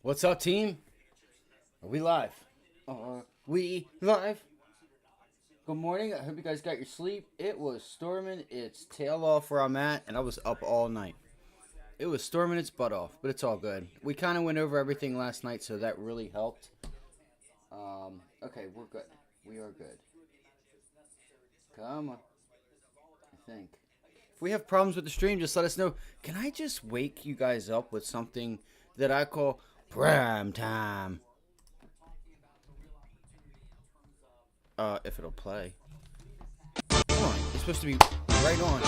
What's up, team? Are we live? Are we live? Good morning. I hope you guys got your sleep. It was storming its tail off where I'm at, and I was up all night. It was storming its butt off, but it's all good. We kind of went over everything last night, so that really helped. Okay, we're good. We are good. Come on. I think. If we have problems with the stream, just let us know. Can I just wake you guys up with something that I call prime time? If it'll play. Come on, it's supposed to be right on.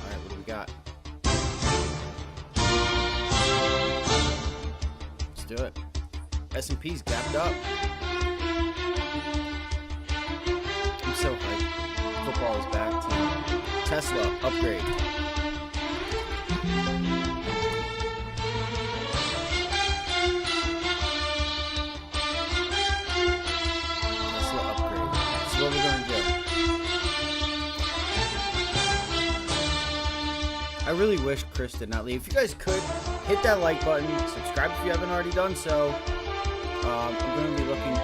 Alright, what do we got? Let's do it. S&P's gapped up. I'm so hyped. Football is back, team. Tesla, upgrade. What we're gonna do. I really wish Chris did not leave. If you guys could hit that like button, subscribe if you haven't already done so. I'm gonna be looking to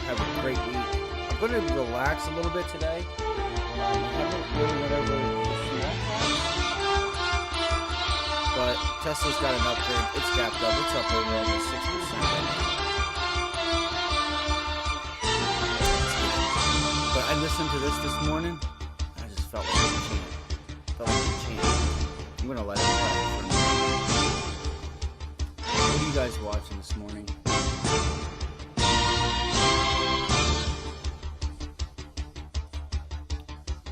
have a great week. I'm gonna relax a little bit today. I haven't really went over the small caps, but Tesla's got an upgrade. It's gapped up. It's up over almost 6% right now. But I listened to this morning. I just felt like a chant. I'm gonna let it play for a minute. What are you guys watching this morning?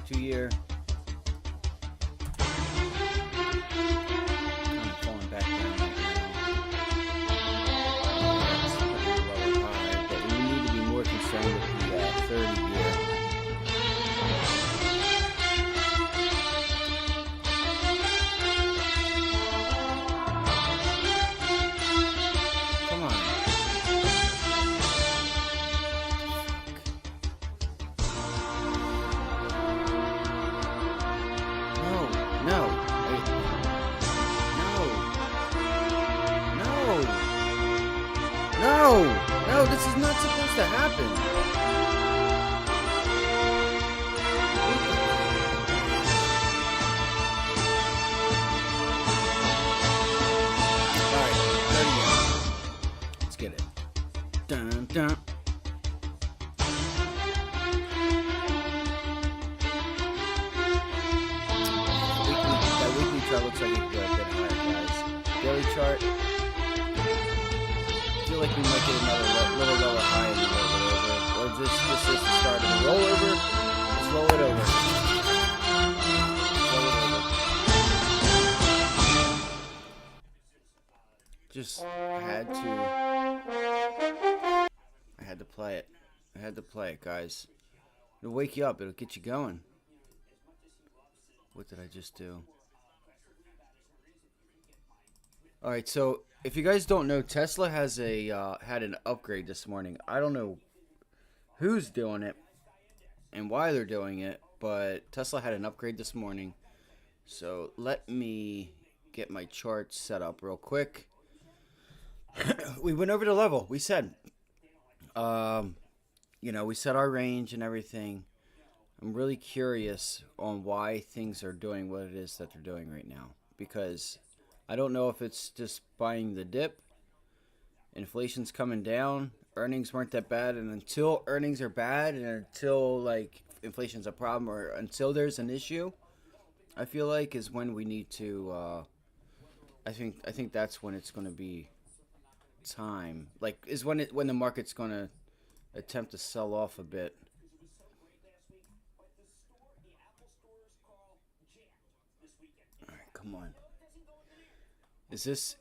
2-year. Kind of falling back down right now. That's pretty low high, but we need to be more concerned with the 30-year. No, this is not supposed to happen. Alright, 30. Let's get it. Dun, dun. That weekly chart looks like it could go a bit higher, guys. Daily chart. I feel like we might get another little lower high and roll it over. Or this is the start of the rollover. Let's roll it over. Roll it over. Just I had to play it. I had to play it, guys. It'll wake you up. It'll get you going. What did I just do? Alright, so if you guys don't know, Tesla has had an upgrade this morning. I don't know who's doing it and why they're doing it, but Tesla had an upgrade this morning. So let me get my charts set up real quick. We went over the level. We said, we set our range and everything. I'm really curious on why things are doing what it is that they're doing right now, because I don't know if it's just buying the dip, inflation's coming down, earnings weren't that bad, and until earnings are bad and until like inflation's a problem or until there's an issue, I feel like is when we need to I think that's when it's going to be time, like is when the market's going to attempt to sell off a bit. All right, come on. Is this?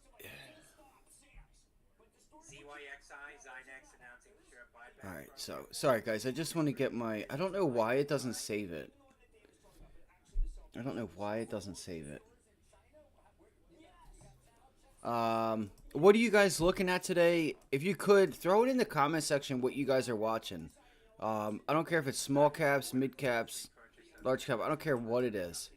Alright, so sorry guys, I just want to get my, I don't know why it doesn't save it. What are you guys looking at today? If you could, throw it in the comment section what you guys are watching. I don't care if it's small caps, mid caps, large cap. I don't care what it is.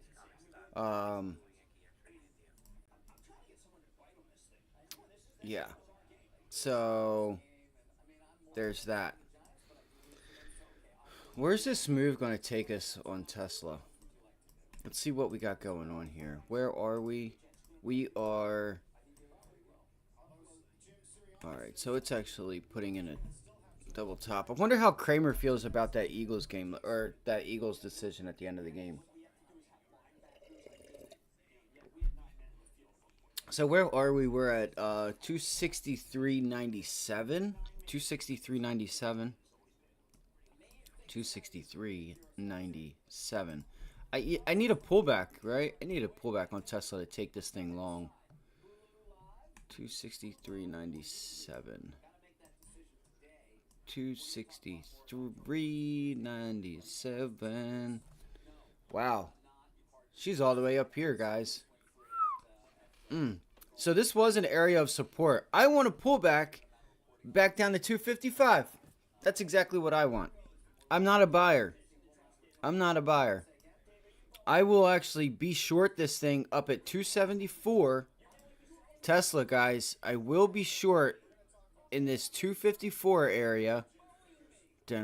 Yeah. So there's that. Where's this move going to take us on Tesla? Let's see what we got going on here. Where are we? We are. Alright, so it's actually putting in a double top. I wonder how Kramer feels about that Eagles game, or that Eagles decision at the end of the game. So where are we? We're at 263.97. 263.97. 263.97. I need a pullback, right? I need a pullback on Tesla to take this thing long. 263.97. 263.97. Wow. She's all the way up here, guys. So this was an area of support. I want to pull back down to 255. That's exactly what I want. I'm not a buyer. I'm not a buyer. I will actually be short this thing up at 274. Tesla, guys, I will be short in this 254 area. There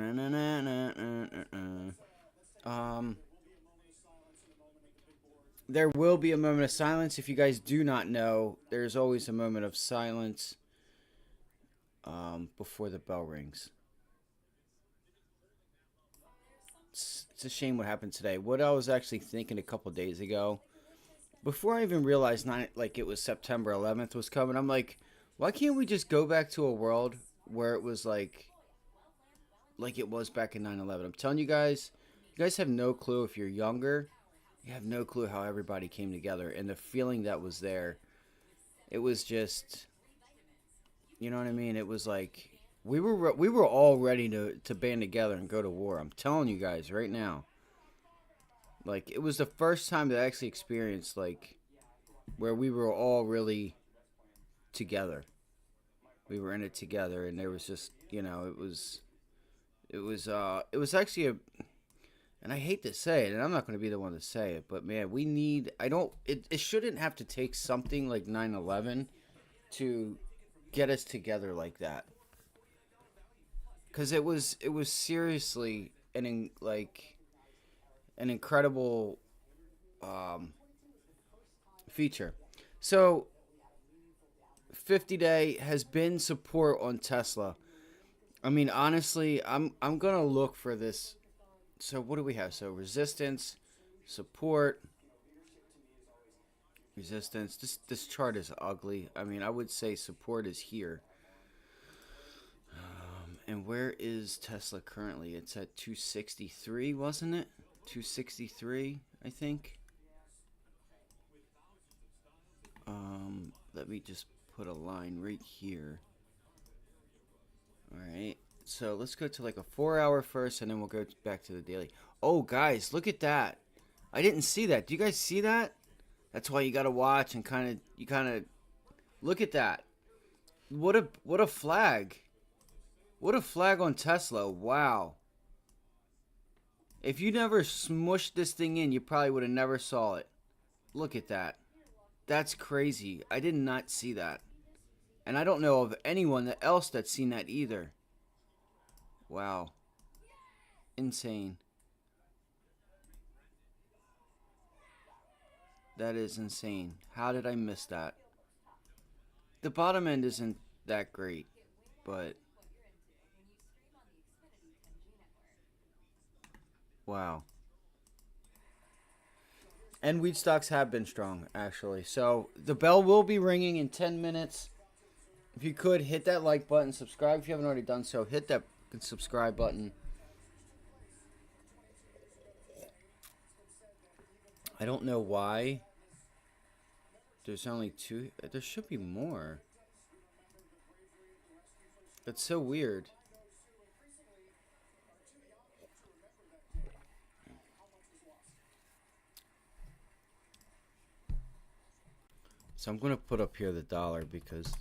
will be a moment of silence. If you guys do not know, there's always a moment of silence before the bell rings. It's a shame what happened today. What I was actually thinking a couple days ago, before I even realized it was September 11th was coming, I'm like, why can't we just go back to a world where it was like it was back in 9/11? I'm telling you guys have no clue. If you're younger, you have no clue how everybody came together and the feeling that was there. It was just, you know what I mean? It was like we were all ready to band together and go to war. I'm telling you guys right now. Like, it was the first time that I actually experienced, like, where we were all really together. We were in it together, and there was just, it was actually and I hate to say it, and I'm not going to be the one to say it, but man, it shouldn't have to take something like 9/11 to get us together like that. Because it was seriously an incredible feature. So 50-day has been support on Tesla. I mean, honestly, I'm gonna look for this. So what do we have? So resistance, support, resistance. This chart is ugly. I mean, I would say support is here. And where is Tesla currently? It's at 263, wasn't it? 263, I think. Let me just put a line right here. All right. So let's go to like a 4-hour first, and then we'll go back to the daily. Oh, guys, look at that. I didn't see that. Do you guys see that? That's why you got to watch and kind of look at that. What a flag. What a flag on Tesla. Wow. If you never smushed this thing in, you probably would have never saw it. Look at that. That's crazy. I did not see that. And I don't know of anyone else that's seen that either. Wow. Insane. That is insane. How did I miss that? The bottom end isn't that great, but wow. And wheat stocks have been strong, actually. So the bell will be ringing in 10 minutes. If you could, hit that like button. Subscribe if you haven't already done so. Hit that subscribe button. I don't know why. There's only 2. There should be more. That's so weird. So I'm going to put up here the dollar because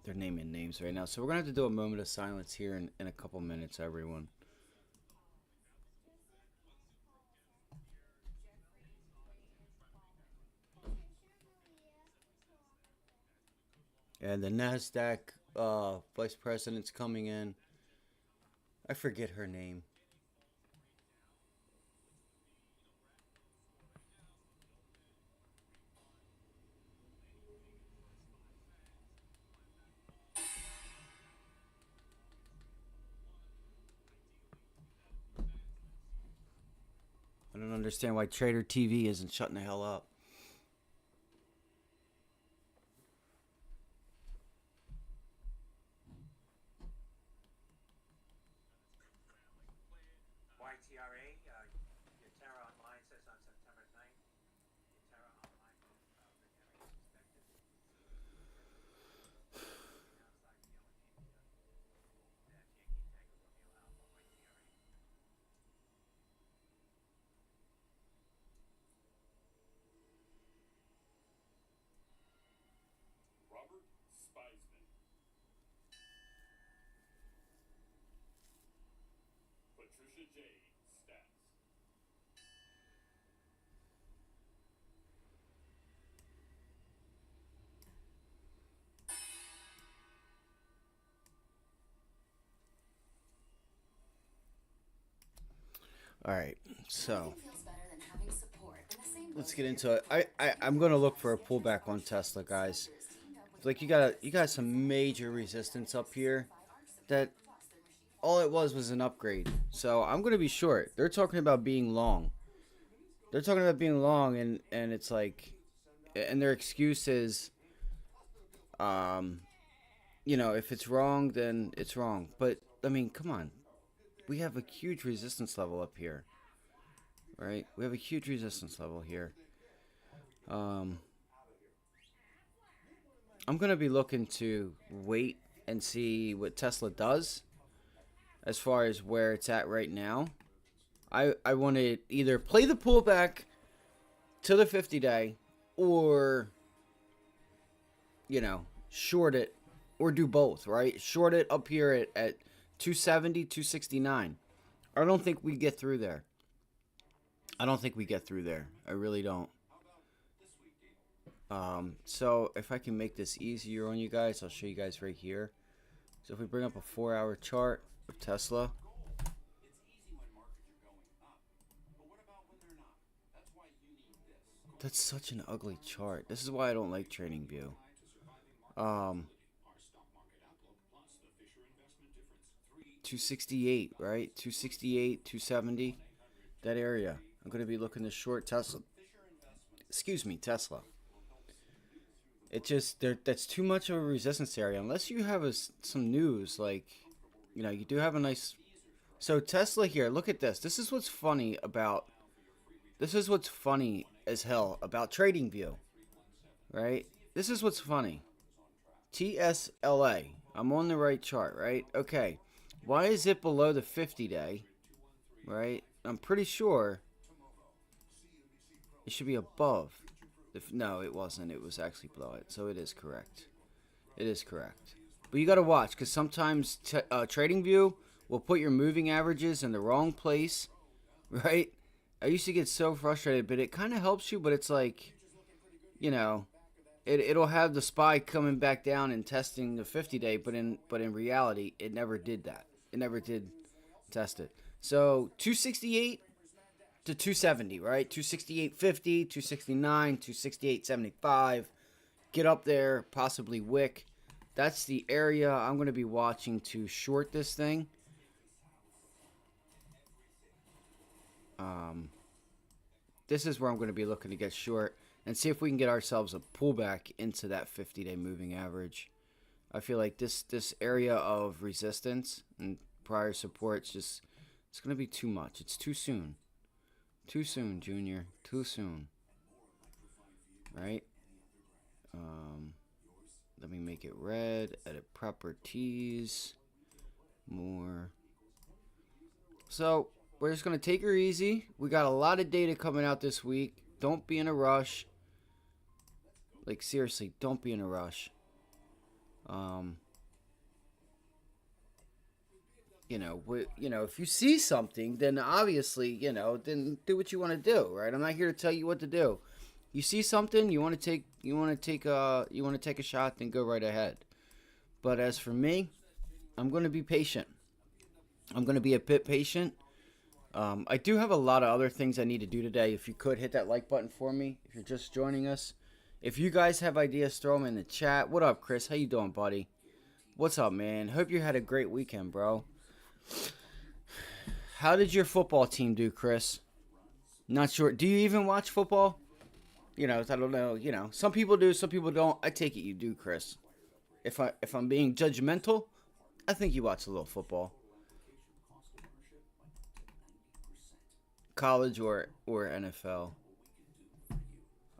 they're naming names right now. So we're going to have to do a moment of silence here in a couple minutes, everyone. And the NASDAQ vice president's coming in. I forget her name. I don't understand why Trader TV isn't shutting the hell up. All right, so let's get into it. I'm gonna look for a pullback on Tesla, guys. Like you got some major resistance up here. That all it was an upgrade. So I'm gonna be short. They're talking about being long. They're talking about being long, and it's like, and their excuse is, um, if it's wrong, then it's wrong. But I mean, come on, we have a huge resistance level up here, right? We have a huge resistance level here. Um, I'm gonna be looking to wait and see what Tesla does as far as where it's at right now. I want to either play the pullback to the 50 day or, short it or do both, right? Short it up here at 270, 269. I don't think we get through there. I don't think we get through there. I really don't. So if I can make this easier on you guys, I'll show you guys right here. So if we bring up a 4-hour chart of Tesla, that's such an ugly chart. This is why I don't like TradingView. Um, 268, right? 268, 270, that area. I'm going to be looking to short Tesla. Excuse me, Tesla. It just that's too much of a resistance area unless you have some news like, you do have a nice. So Tesla here, look at this. This is what's funny as hell about TradingView, right? This is what's funny. TSLA. I'm on the right chart, right? Okay. Why is it below the 50 day? Right? I'm pretty sure it should be above. No, it wasn't. It was actually below it. So it is correct. It is correct. But you got to watch because sometimes TradingView will put your moving averages in the wrong place, right? I used to get so frustrated, but it kind of helps you. But it's like, you know, it'll have the SPY coming back down and testing the 50 day, but in reality, it never did that. It never did test it. So 268 to 270, right? 268.50, 269, 268.75. Get up there, possibly wick. That's the area I'm going to be watching to short this thing. This is where I'm going to be looking to get short and see if we can get ourselves a pullback into that 50-day moving average. I feel like this area of resistance and prior supports it's going to be too much. It's too soon. Too soon, Junior. Too soon. Right? Let me make it red. Edit properties. More. So, we're just going to take her easy. We got a lot of data coming out this week. Don't be in a rush. Like, seriously, don't be in a rush. If you see something, then obviously, then do what you want to do, right? I'm not here to tell you what to do. You see something, you want to take a shot, then go right ahead. But as for me, I'm going to be patient. I'm going to be a bit patient. I do have a lot of other things I need to do today. If you could hit that like button for me, if you're just joining us. If you guys have ideas, throw them in the chat. What up, Chris? How you doing, buddy? What's up, man? Hope you had a great weekend, bro. How did your football team do, Chris? Not sure. Do you even watch football? I don't know. Some people do, some people don't. I take it you do, Chris. If I'm being judgmental, I think you watch a little football. College or NFL.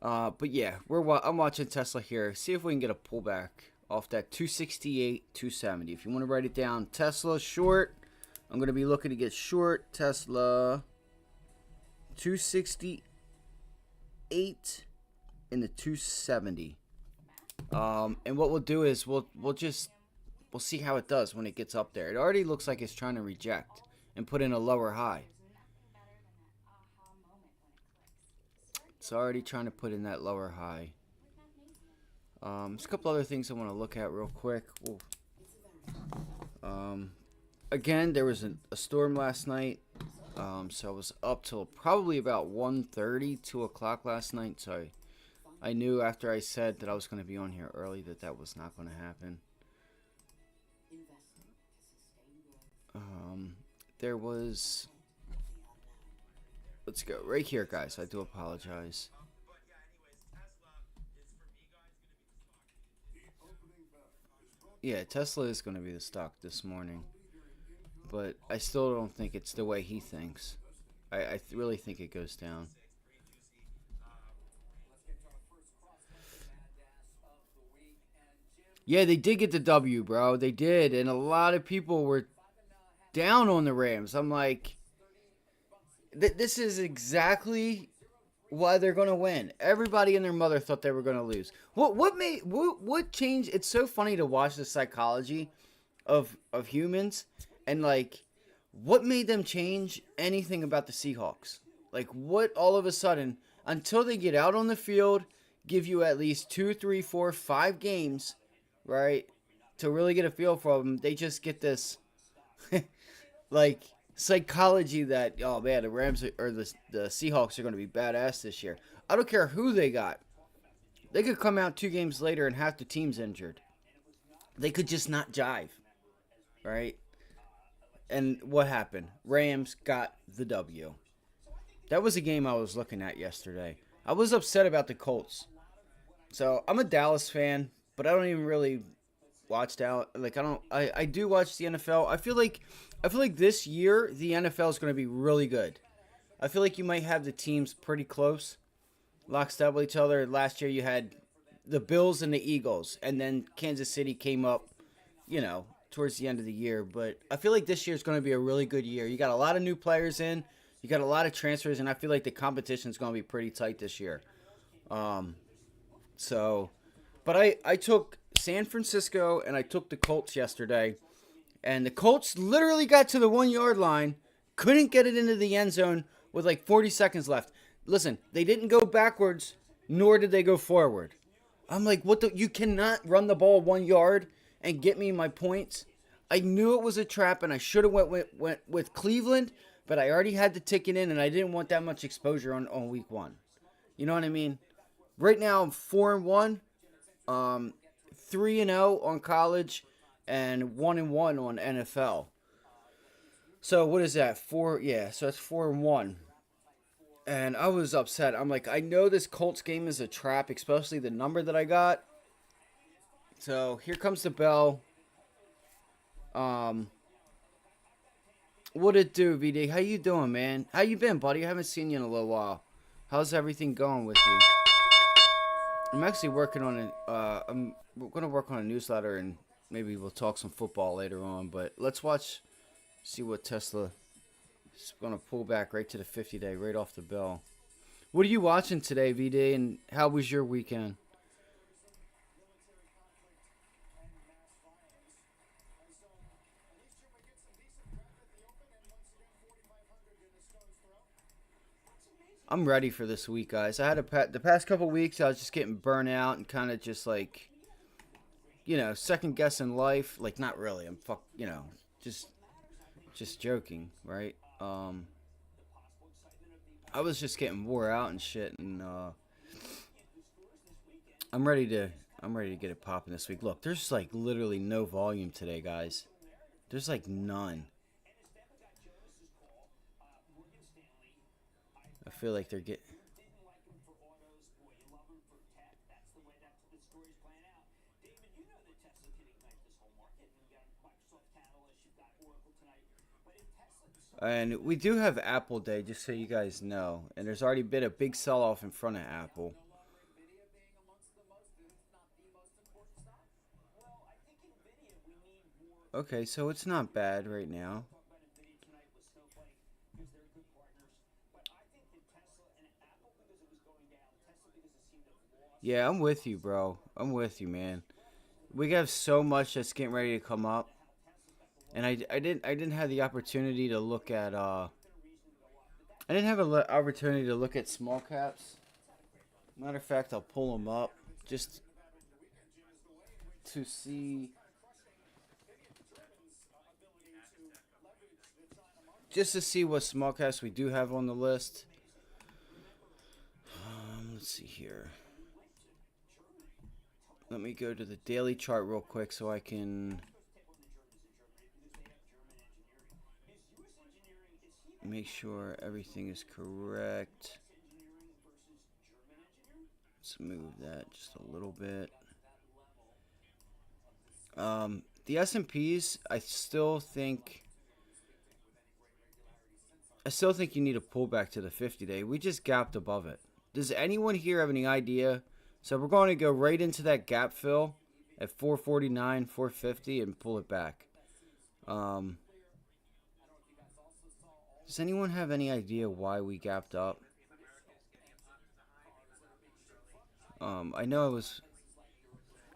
But yeah, I'm watching Tesla here. See if we can get a pullback off that 268, 270. If you want to write it down, Tesla short. I'm going to be looking to get short Tesla 268 in the 270. And what we'll do is we'll see how it does when it gets up there. It already looks like it's trying to reject and put in a lower high. It's already trying to put in that lower high. There's a couple other things I want to look at real quick. Again, there was a storm last night. So I was up till probably about 1:30, 2 o'clock last night. So I knew after I said that I was going to be on here early that was not going to happen. There was... Let's go right here, guys. I do apologize. Yeah, Tesla is going to be the stock this morning. But I still don't think it's the way he thinks. I really think it goes down. Yeah, they did get the W, bro. They did. And a lot of people were down on the Rams. I'm like, this is exactly why they're going to win. Everybody and their mother thought they were going to lose. What changed? It's so funny to watch the psychology of humans. And, like, what made them change anything about the Seahawks? Like, what all of a sudden, until they get out on the field, give you at least 2, 3, 4, 5 games, right, to really get a feel for them, they just get this, like, psychology that, oh, man, the Rams or the Seahawks are going to be badass this year. I don't care who they got. They could come out 2 games later and half the team's injured. They could just not jive, right? And what happened? Rams got the W. That was a game I was looking at yesterday. I was upset about the Colts. So I'm a Dallas fan, but I don't even really watch Dallas. Like I do watch the NFL. I feel like this year the NFL is going to be really good. I feel like you might have the teams pretty close, lockstep with each other. Last year you had the Bills and the Eagles, and then Kansas City came up, towards the end of the year. But I feel like this year is going to be a really good year. You got a lot of new players in. You got a lot of transfers, and I feel like the competition is going to be pretty tight this year. But I took San Francisco and I took the Colts yesterday, and the Colts literally got to the 1-yard line, couldn't get it into the end zone with like 40 seconds left. Listen, they didn't go backwards, nor did they go forward. I'm like, you cannot run the ball 1 yard and get me my points. I knew it was a trap, and I should have went with Cleveland, but I already had the ticket in, and I didn't want that much exposure on week 1. You know what I mean? Right now, I'm 4-1, 3-0 on college, and 1-1 on NFL. So what is that? 4? Yeah, so that's 4-1. And I was upset. I'm like, I know this Colts game is a trap, especially the number that I got. So here comes the bell. What it do, VD? How you doing, man? How you been, buddy? I haven't seen you in a little while. How's everything going with you? I'm actually working on it. I'm going to work on a newsletter, and maybe we'll talk some football later on. But let's see what Tesla is going to pull back right to the 50-day, right off the bell. What are you watching today, VD? And how was your weekend? I'm ready for this week, guys. I had the past couple weeks. I was just getting burnt out and kind of just like, second guessing life. Like, not really. I'm just just joking, right? I was just getting wore out and shit, and I'm ready to I'm ready to get it popping this week. Look, there's like literally no volume today, guys. There's like none. I feel like they're getting. And we do have Apple Day, just so you guys know. And there's already been a big sell off in front of Apple. Okay, so it's not bad right now. Yeah, I'm with you, bro. I'm with you, man. We have so much that's getting ready to come up, and I didn't have the opportunity to look at I didn't have an opportunity to look at small caps. Matter of fact, I'll pull them up just to see what small caps we do have on the list. Let's see here. Let me go to the daily chart real quick so I can make sure everything is correct. Let's move that just a little bit. The S&Ps, I still think you need a pullback to the 50-day. We just gapped above it. Does anyone here have any idea? So we're going to go right into that gap fill at 449, 450 and pull it back. Does anyone have any idea why we gapped up? I know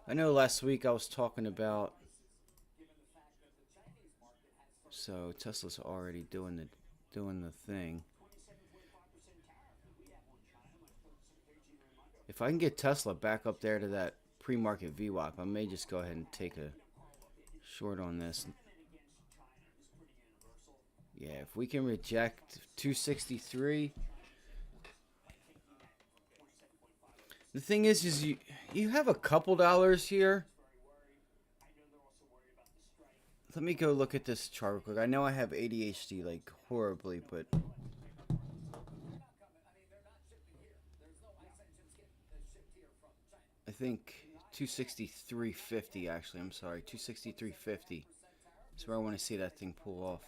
last week I was talking about, so Tesla's already doing the thing. If I can get Tesla back up there to that pre-market VWAP, I may just go ahead and take a short on this. Yeah, if we can reject 263. The thing is you have a couple dollars here. Let me go look at this chart real quick. I know I have ADHD like horribly, but I think 263.50 actually. I'm sorry, 263.50 is where I want to see that thing pull off.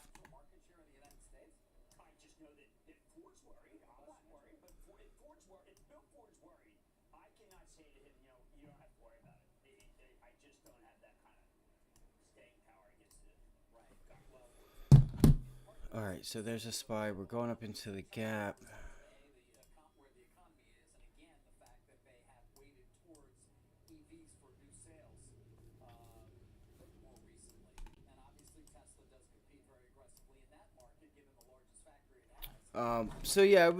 Alright, so there's a SPY. We're going up into the gap. So yeah, it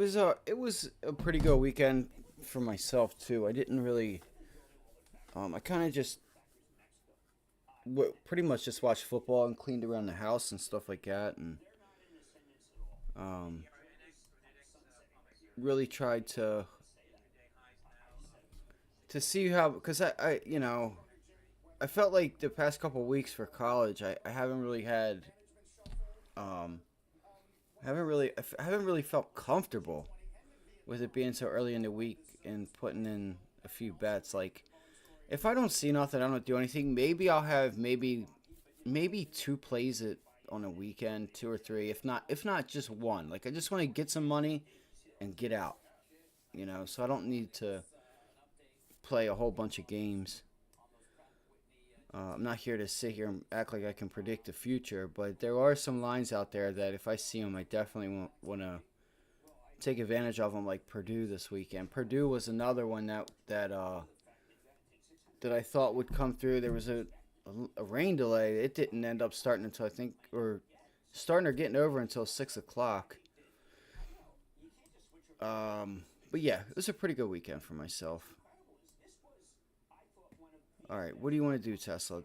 was a pretty good weekend for myself too. I didn't really, I kind of just pretty much just watched football and cleaned around the house and stuff like that, and um, really tried to see how, because I felt like the past couple of weeks for college, I haven't really had, um, I haven't really felt comfortable with it being so early in the week and putting in a few bets. Like, if I don't see nothing, I don't do anything. Maybe I'll have maybe two plays it on a weekend, two or three. If not just one. Like, I just want to get some money and get out. So I don't need to play a whole bunch of games. I'm not here to sit here and act like I can predict the future, but there are some lines out there that if I see them, I definitely want to take advantage of them, like Purdue this weekend. Purdue was another one that I thought would come through. There was a rain delay. It didn't end up starting until I think, or starting or getting over until 6 o'clock. But yeah, it was a pretty good weekend for myself. All right, what do you want to do, Tesla?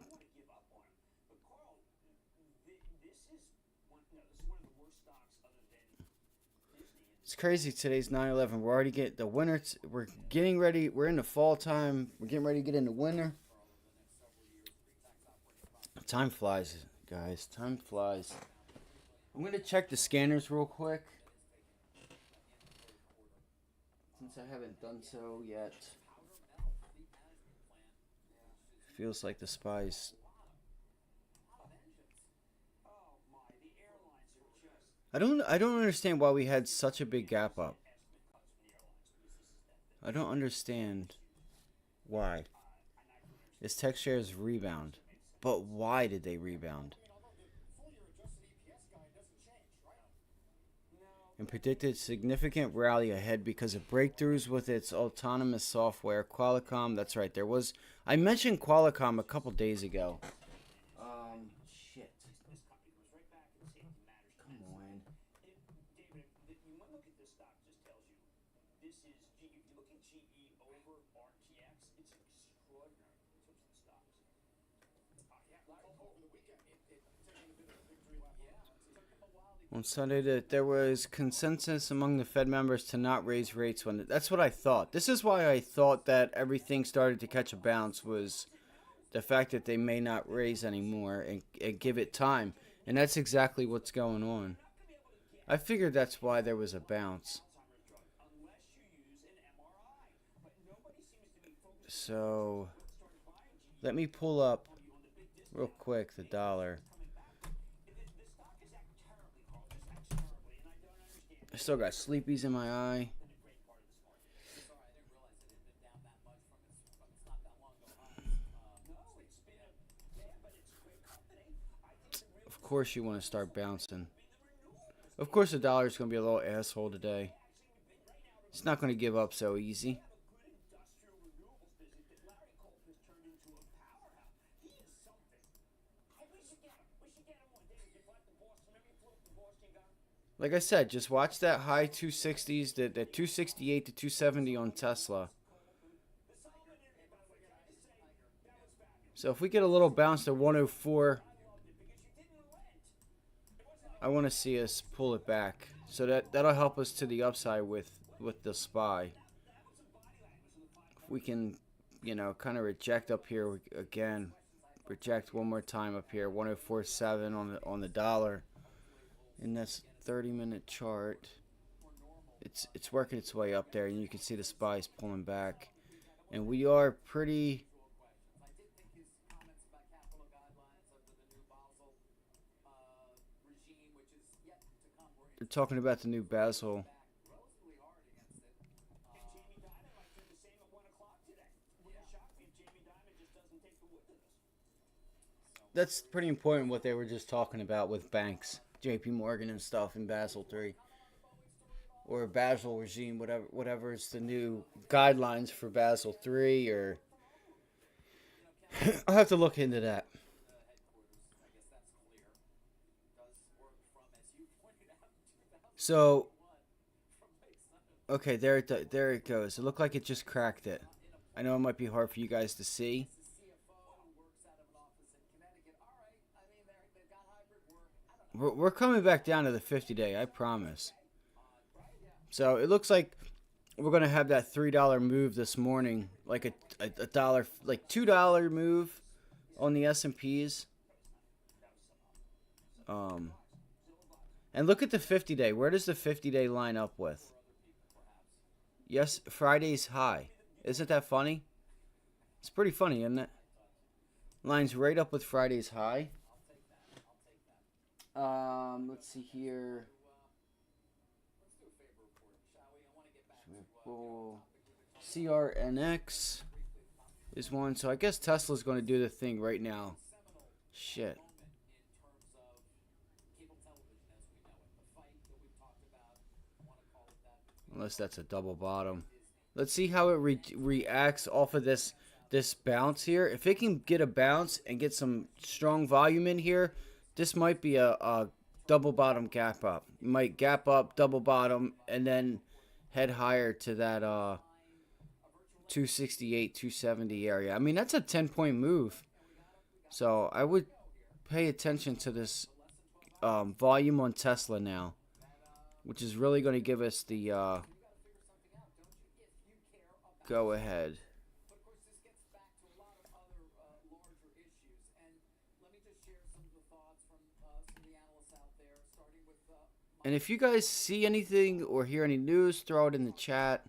It's crazy. Today's 9/11. We're already getting the winter. We're getting ready. We're in the fall time. We're getting ready to get into winter. Time flies, guys. Time flies. I'm gonna check the scanners real quick since I haven't done so yet. Feels like the spies. I don't understand why we had such a big gap up. I don't understand why. This tech shares rebound. But why did they rebound? And predicted significant rally ahead because of breakthroughs with its autonomous software. Qualcomm, that's right. I mentioned Qualcomm a couple days ago. Shit. Come on. On Sunday, that there was consensus among the Fed members to not raise rates when. That's what I thought. This is why I thought that everything started to catch a bounce was the fact that they may not raise anymore and give it time. And that's exactly what's going on. I figured that's why there was a bounce. So let me pull up real quick the dollar. I still got sleepies in my eye. Of course you want to start bouncing. Of course the dollar's going to be a little asshole today. It's not going to give up so easy. Like I said, just watch that high 260s, the 268 to 270 on Tesla. So if we get a little bounce to 104, I want to see us pull it back. So that'll help us to the upside with the SPY. If we can, kind of reject up here again, reject one more time up here, 104.7 on the dollar, and that's 30-minute chart. It's working its way up there, and you can see the SPY's pulling back, and we are pretty. They're talking about the new Basel. That's pretty important what they were just talking about with banks, J.P. Morgan and stuff in Basel 3 or Basel regime, whatever is the new guidelines for Basel 3 or I'll have to look into that. So, okay, there it goes. It looked like it just cracked it. I know it might be hard for you guys to see. We're coming back down to the 50-day, I promise. So it looks like we're gonna have that $3 move this morning, like a dollar, like $2 move on the S&Ps. Um, and look at the 50-day. Where does the 50-day line up with? Yes, Friday's high. Isn't that funny? It's pretty funny, isn't it? Lines right up with Friday's high. Let's see here. CRNX is one. So I guess Tesla's going to do the thing right now. Shit. Unless that's a double bottom. Let's see how it reacts off of this bounce here. If it can get a bounce and get some strong volume in here, this might be a double bottom gap up. It might gap up, double bottom, and then head higher to that 268, 270 area. I mean, that's a 10-point move. So I would pay attention to this volume on Tesla now, which is really going to give us the go ahead. And if you guys see anything or hear any news, throw it in the chat.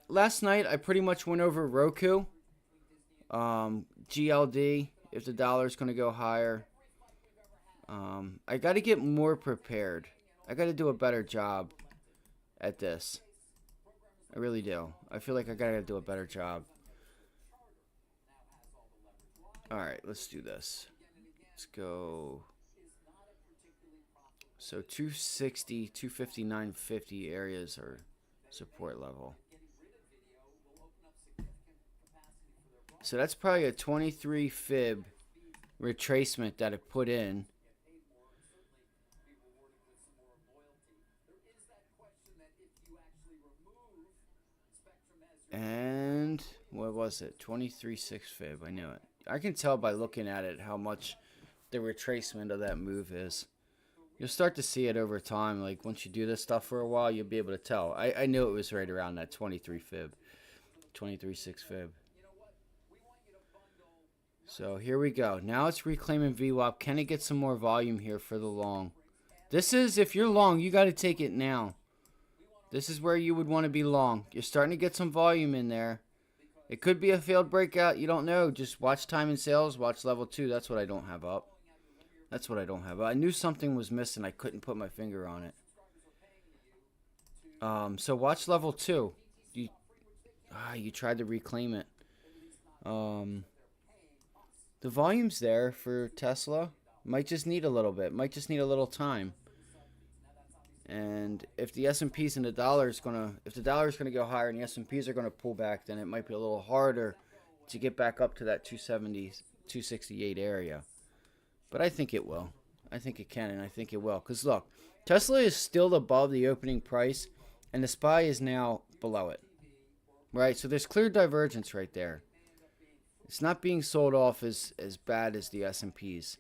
Last night, I pretty much went over Roku, GLD, if the dollar's going to go higher. I got to get more prepared. I got to do a better job at this. I really do. I feel like I got to do a better job. All right, let's do this. Let's go. So 260, 259, 50 areas are support level. So that's probably a 23 fib retracement that I put in. And what was it? 23.6 fib. I knew it. I can tell by looking at it how much the retracement of that move is. You'll start to see it over time. Like once you do this stuff for a while, you'll be able to tell. I knew it was right around that 23 fib. 23.6 fib. So here we go. Now it's reclaiming VWAP. Can it get some more volume here for the long? This is, if you're long, you got to take it now. This is where you would want to be long. You're starting to get some volume in there. It could be a failed breakout. You don't know. Just watch time and sales. Watch level 2. That's what I don't have up. That's what I don't have. I knew something was missing. I couldn't put my finger on it. So watch level 2. You tried to reclaim it. The volume's there for Tesla. Might just need a little bit. Might just need a little time. And if the S&Ps and the dollar is gonna, if the dollar is gonna go higher and the S&Ps are gonna pull back, then it might be a little harder to get back up to that 270, 268 area. But I think it will. I think it can, and I think it will. Because look, Tesla is still above the opening price, and the SPY is now below it. Right? So there's clear divergence right there. It's not being sold off as bad as the S&Ps.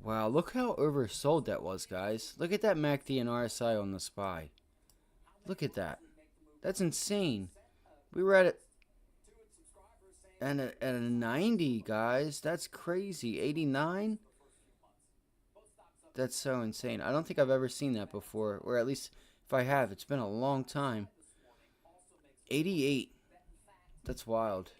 Wow, look how oversold that was, guys. Look at that MACD and RSI on the SPY. Look at that. That's insane. We were at a 90, guys. That's crazy. 89? That's so insane. I don't think I've ever seen that before. Or at least, if I have, it's been a long time. 88. That's wild.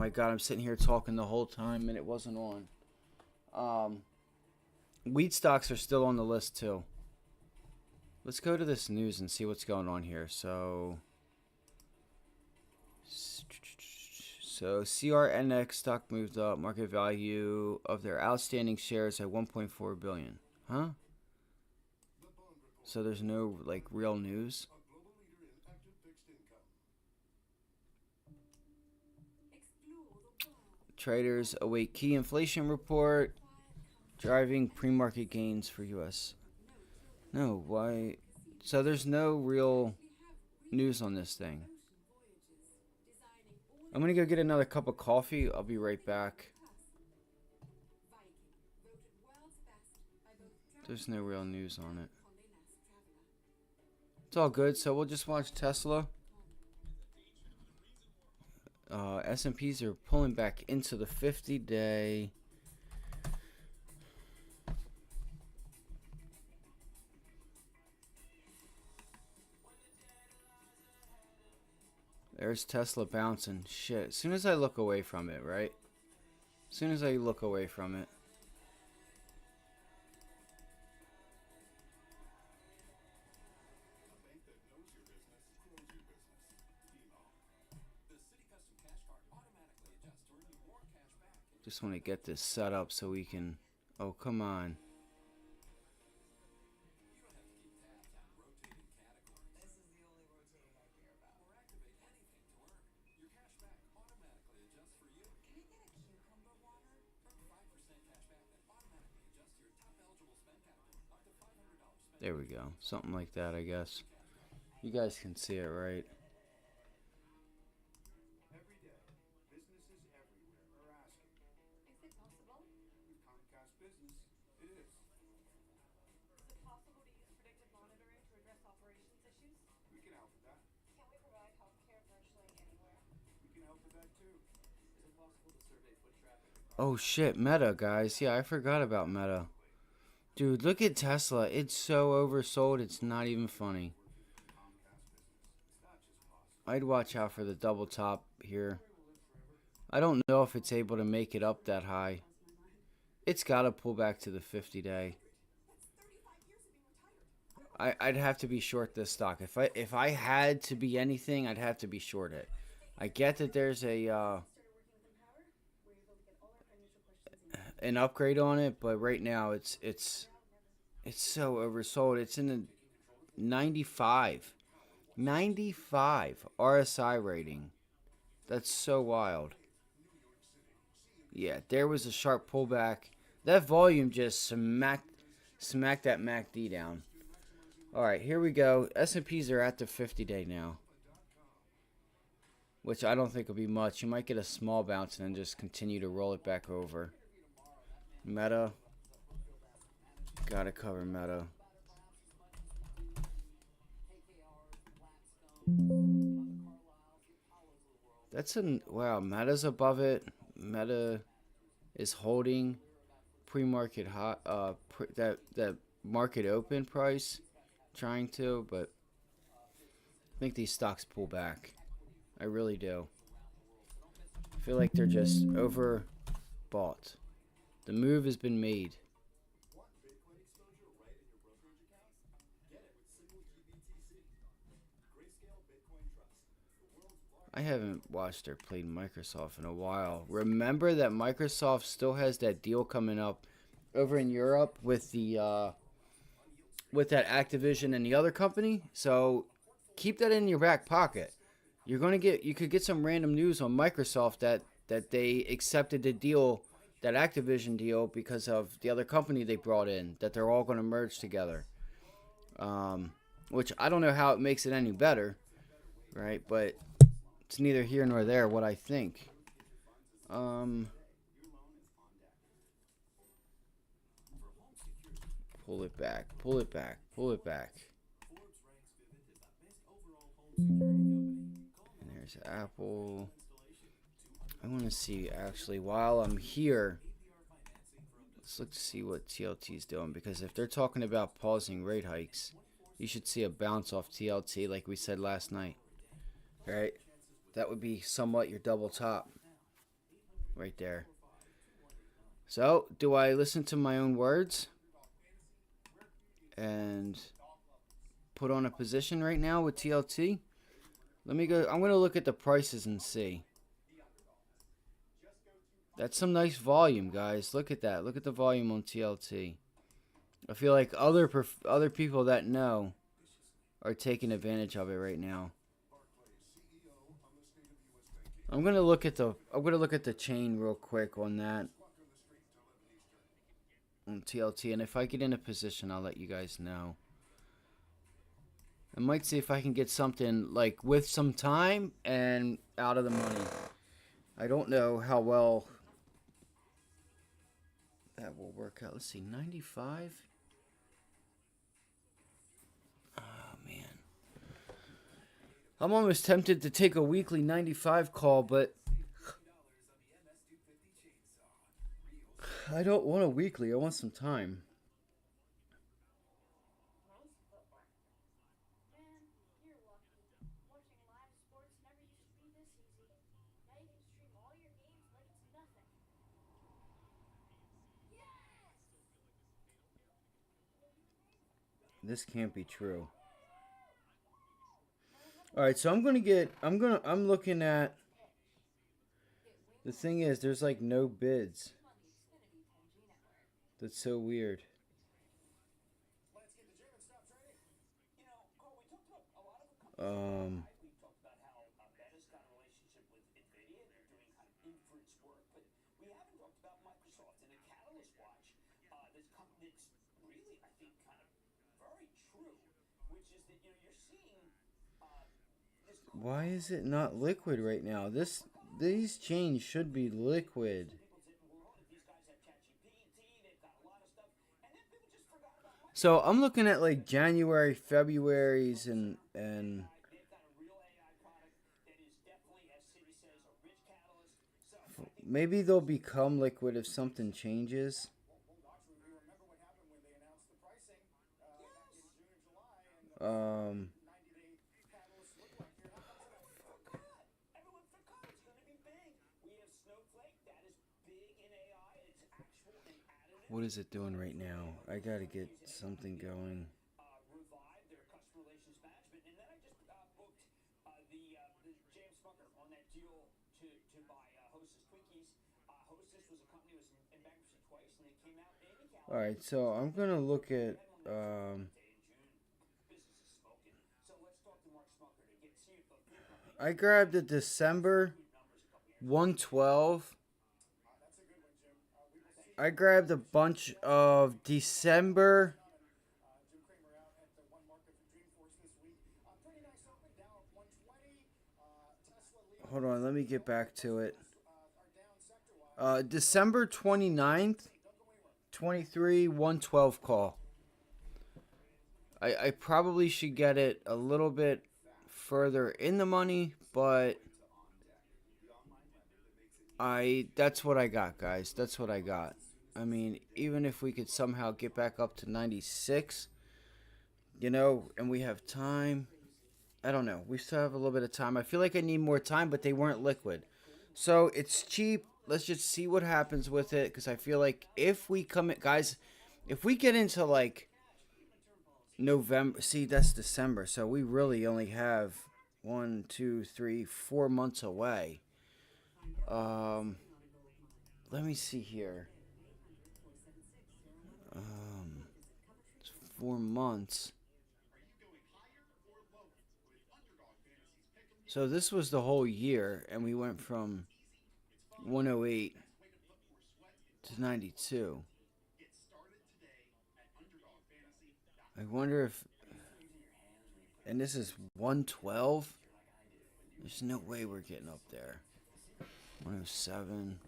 My God, I'm sitting here talking the whole time and it wasn't on. Um, Wheat stocks are still on the list too. Let's go to this news and see what's going on here. So CRNX stock moved up. Market value of their outstanding shares at 1.4 billion. Huh? So there's no like real news. Traders await key inflation report, driving pre-market gains for U.S. No, why? So there's no real news on this thing. I'm gonna go get another cup of coffee. I'll be right back. There's no real news on it. It's all good. So we'll just watch Tesla. S&Ps are pulling back into the 50-day. There's Tesla bouncing. Shit. As soon as I look away from it, right? As soon as I look away from it. Just want to get this set up so we can... Oh, come on. There we go. Something like that, I guess. You guys can see it, right? Oh shit, Meta, guys. Yeah, I forgot about Meta. Dude, look at Tesla. It's so oversold, it's not even funny. I'd watch out for the double top here. I don't know if it's able to make it up that high. It's got to pull back to the 50-day. I'd have to be short this stock. If I had to be anything, I'd have to be short it. I get that there's a an upgrade on it, but right now it's so oversold. It's in the 95 RSI rating. That's so wild. Yeah, there was a sharp pullback. That volume just smacked that MACD down. All right, here we go. S&Ps are at the 50-day now, which I don't think will be much. You might get a small bounce and then just continue to roll it back over. Meta. Gotta cover Meta. That's wow. Meta's above it. Meta is holding pre-market high. That market open price, trying to, but I think these stocks pull back. I really do. I feel like they're just overbought. The move has been made. I haven't watched or played Microsoft in a while. Remember that Microsoft still has that deal coming up over in Europe with the with that Activision and the other company. So keep that in your back pocket. You could get some random news on Microsoft that they accepted the deal, that Activision deal, because of the other company they brought in, that they're all going to merge together. Which I don't know how it makes it any better, right? But it's neither here nor there what I think. Pull it back, pull it back, pull it back. And there's Apple. I want to see, actually, while I'm here, let's look to see what TLT is doing, because if they're talking about pausing rate hikes, you should see a bounce off TLT like we said last night. All right? That would be somewhat your double top right there. So, do I listen to my own words and put on a position right now with TLT? Let me go. I'm going to look at the prices and see. That's some nice volume, guys. Look at that. Look at the volume on TLT. I feel like other people that know are taking advantage of it right now. I'm gonna look at the chain real quick on that, on TLT, and if I get in a position, I'll let you guys know. I might see if I can get something like with some time and out of the money. I don't know how well that will work out. Let's see, 95. Oh man, I'm almost tempted to take a weekly 95 call, but I don't want a weekly. I want some time. This can't be true. All right, so I'm looking at, the thing is, there's like no bids. That's so weird. Um, why is it not liquid right now? These chains should be liquid. So I'm looking at like January, February's, and maybe they'll become liquid if something changes. Um, what is it doing right now? I gotta get something going. All right, so I'm gonna look at. I grabbed the December 112. I grabbed a bunch of December. Hold on, let me get back to it. December 29th, 23, 112 call. I probably should get it a little bit further in the money, but that's what I got, guys. That's what I got. I mean, even if we could somehow get back up to 96, and we have time. I don't know. We still have a little bit of time. I feel like I need more time, but they weren't liquid. So it's cheap. Let's just see what happens with it, because I feel like if we come in, guys, if we get into like November, see, that's December, so we really only have 1, 2, 3, 4 months away. Um, Let me see here. Um, it's 4 months. So this was the whole year, and we went from 108 to 92. I wonder if, and this is 112. There's no way we're getting up there. 107.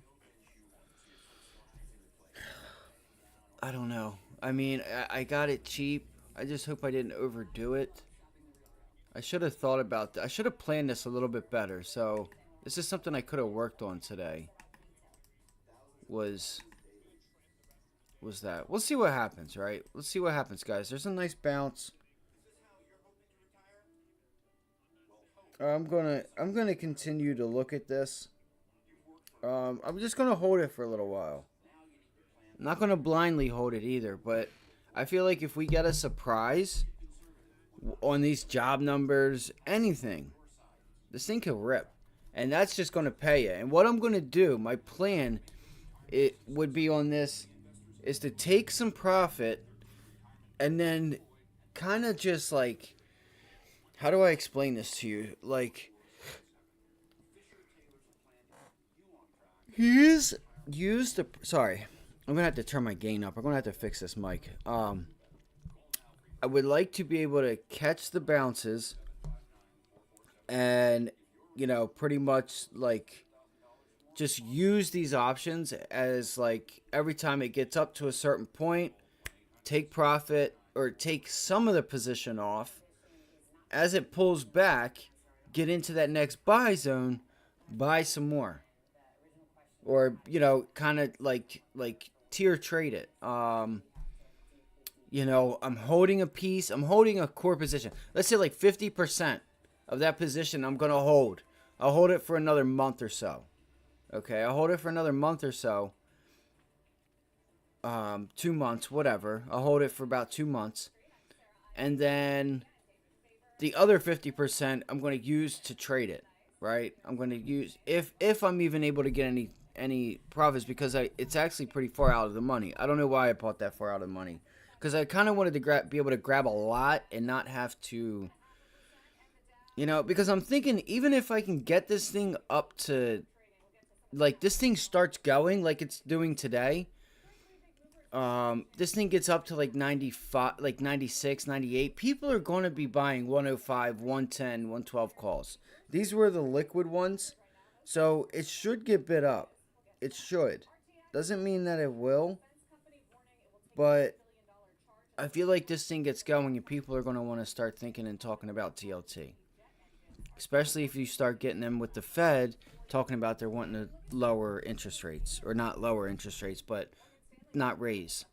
I don't know. I mean, I got it cheap. I just hope I didn't overdo it. I should have thought about that. I should have planned this a little bit better. So this is something I could have worked on today. Was that? We'll see what happens, right? Let's see what happens, guys. There's a nice bounce. I'm gonna continue to look at this. I'm just gonna hold it for a little while. I'm not gonna blindly hold it either, but I feel like if we get a surprise on these job numbers, anything, this thing could rip, and that's just gonna pay you. And what I'm gonna do, my plan, it would be on this, is to take some profit and then kind of just like, how do I explain this to you? Like, use the, sorry, I'm gonna have to turn my gain up. I'm gonna have to fix this mic. I would like to be able to catch the bounces and, pretty much like just use these options as like every time it gets up to a certain point, take profit or take some of the position off. As it pulls back, get into that next buy zone, buy some more, or kind of like tier trade it. I'm holding a piece. I'm holding a core position. Let's say like 50% of that position I'm gonna hold. I'll hold it for another month or so. Okay, I'll hold it for another month or so. 2 months, whatever. I'll hold it for about 2 months, and then the other 50% I'm going to use to trade it. Right? I'm going to use if I'm even able to get any profits, because it's actually pretty far out of the money. I don't know why I bought that far out of the money, because I kind of wanted to be able to grab a lot and not have to. Because I'm thinking, even if I can get this thing up to, like, this thing starts going like it's doing today, this thing gets up to like 95, like 96, 98. People are going to be buying 105, 110, 112 calls. These were the liquid ones, so it should get bid up. It should. Doesn't mean that it will, but I feel like this thing gets going and people are going to want to start thinking and talking about TLT. Especially if you start getting them with the Fed talking about they're wanting to lower interest rates, or not lower interest rates, but not raise.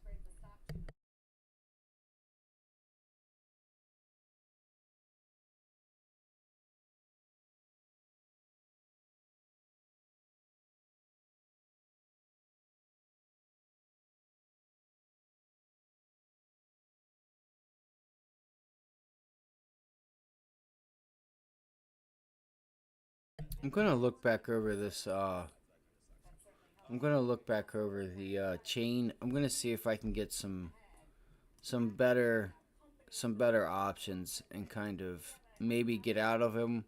I'm gonna look back over this. I'm gonna look back over the chain. I'm gonna see if I can get some better some better options and kind of maybe get out of him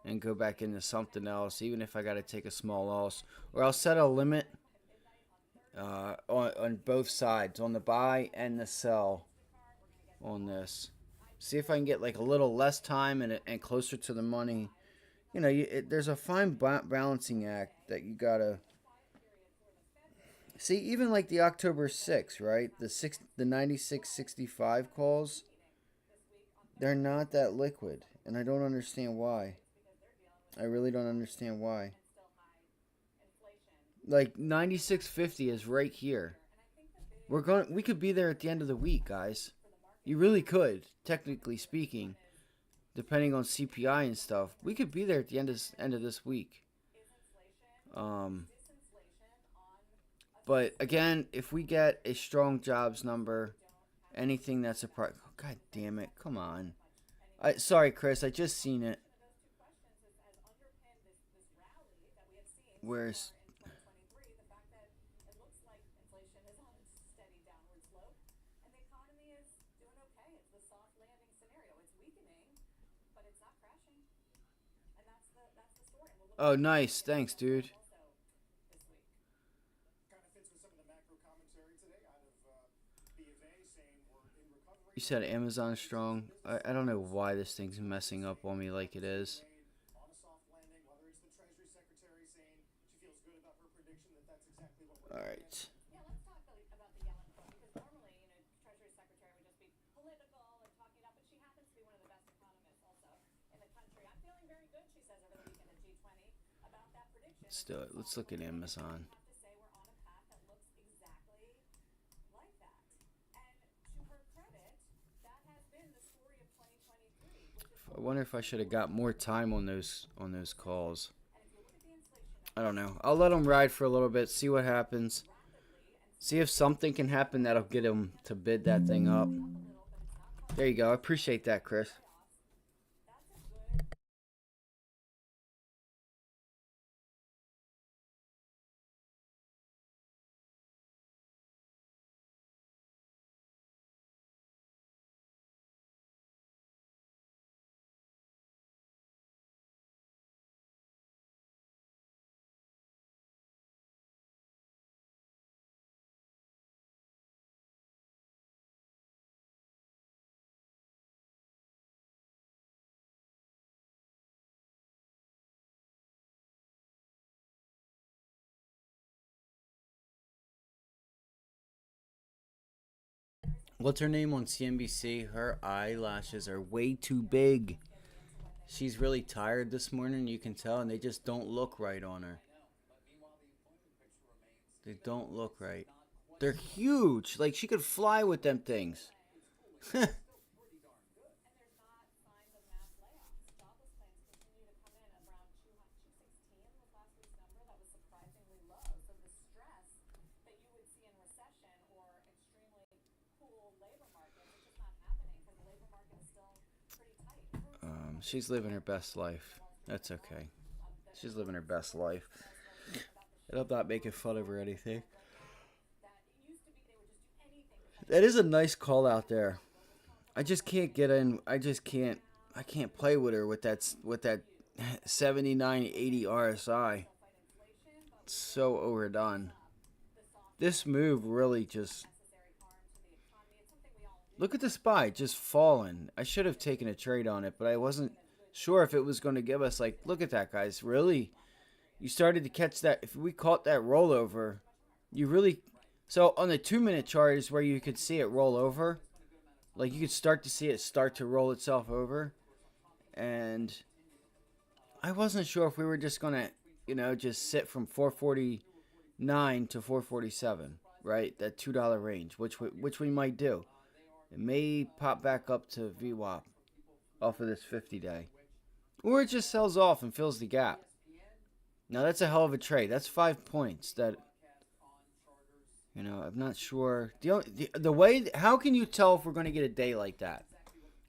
and go back into something else, even if I got to take a small loss. Or I'll set a limit on both sides, on the buy and the sell on this. See if I can get like a little less time and closer to the money. There's a fine balancing act that you gotta see. Even like the October 6th, right? The 9665 calls, they're not that liquid, and I don't understand why. I really don't understand why. Like 9650 is right here. We could be there at the end of the week, guys. You really could, technically speaking, depending on CPI and stuff. We could be there at the end of this week. Um, but again, if we get a strong jobs number, anything that's a part. Oh, God damn it! Come on. Sorry, Chris. I just seen it. Where's Oh, nice. Thanks, dude. You said Amazon strong. I don't know why this thing's messing up on me like it is. All right. Let's do it. Let's look at Amazon. I wonder if I should have got more time on those calls. I don't know. I'll let them ride for a little bit, see what happens. See if something can happen that'll get him to bid that thing up. There you go. I appreciate that, Chris. What's her name on CNBC? Her eyelashes are way too big. She's really tired this morning, you can tell, and they just don't look right on her. They don't look right. They're huge. Like she could fly with them things. She's living her best life. That's okay. She's living her best life. And I'm not making fun of her or anything. That is a nice call out there. I just can't get in. I just can't. I can't play with her with that 7980 RSI. It's so overdone. This move really just look at the SPY just falling. I should have taken a trade on it, but I wasn't sure if it was going to give us like look at that, guys. Really, you started to catch that. If we caught that rollover, you really so on the 2 minute chart is where you could see it roll over. Like you could start to see it start to roll itself over, and I wasn't sure if we were just gonna, just sit from 449 to 447, right? That $2 range, which we might do. It may pop back up to VWAP off of this 50-day, or it just sells off and fills the gap. Now that's a hell of a trade. That's 5 points. I'm not sure. The way, how can you tell if we're going to get a day like that?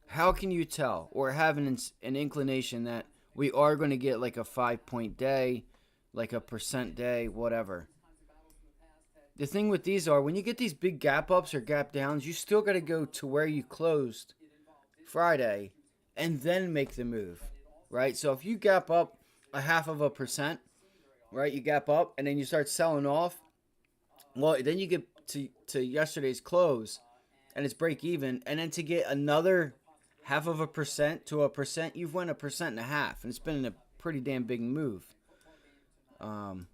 How can you tell or have an inclination that we are going to get like a 5 point day, like a percent day, whatever. The thing with these are when you get these big gap ups or gap downs, you still got to go to where you closed Friday and then make the move, right? So if you gap up a half of a percent, right, you gap up and then you start selling off, well, then you get to yesterday's close and it's break even, and then to get another half of a percent to a percent, you've won a percent and a half, and it's been a pretty damn big move. Um,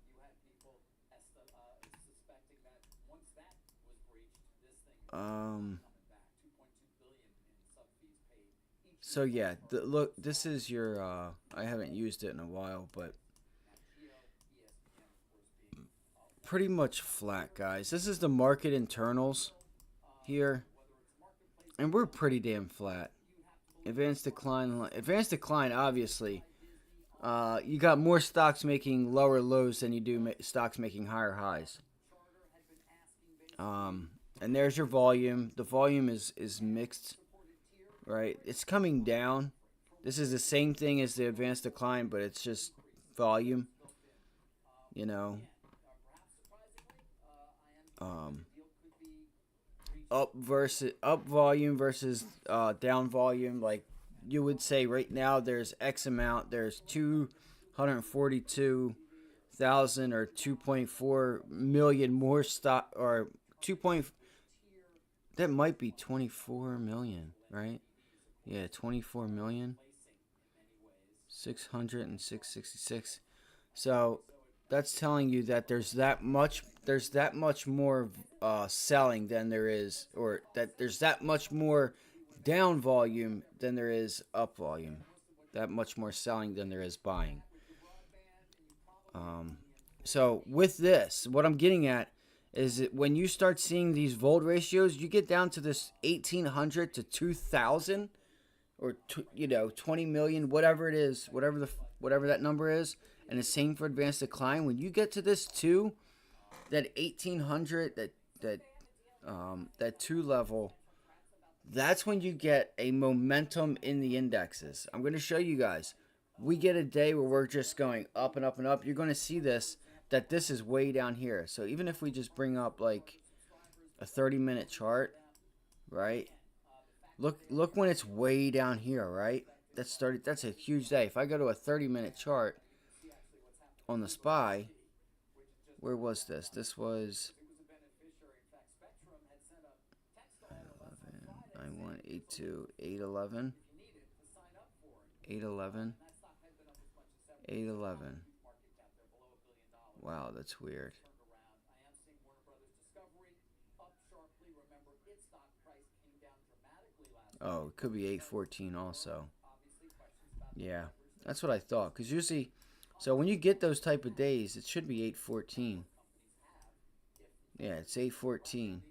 um, so yeah, look, this is your. I haven't used it in a while, but pretty much flat, guys. This is the market internals here, and we're pretty damn flat. Advanced decline. Advanced decline, obviously. You got more stocks making lower lows than you do stocks making higher highs. Um, and there's your volume. The volume is mixed, right? It's coming down. This is the same thing as the advanced decline, but it's just volume. You know, um, up volume versus down volume. Like you would say right now, there's X amount. There's 242,000 or 2.4 million more stock or 2. That might be 24 million, right? Yeah, 24 million. 666. So that's telling you that there's that much more selling than there is, or that there's that much more down volume than there is up volume. That much more selling than there is buying. Um, so with this, what I'm getting at is that when you start seeing these volt ratios, you get down to this 1800 to 2000 or 20 million, whatever it is, whatever that number is, and the same for advanced decline. When you get to this two, that 1800, that two level, that's when you get a momentum in the indexes. I'm going to show you guys. We get a day where we're just going up and up and up. You're going to see that this is way down here. So even if we just bring up like a 30-minute chart, right? Look when it's way down here, right? That's a huge day. If I go to a 30-minute chart on the SPY, where was this? This was 9182 811 811 811. Wow, that's weird. Oh, it could be 814 also. Yeah, that's what I thought. Because usually, so when you get those type of days, it should be 814. Yeah, it's 814.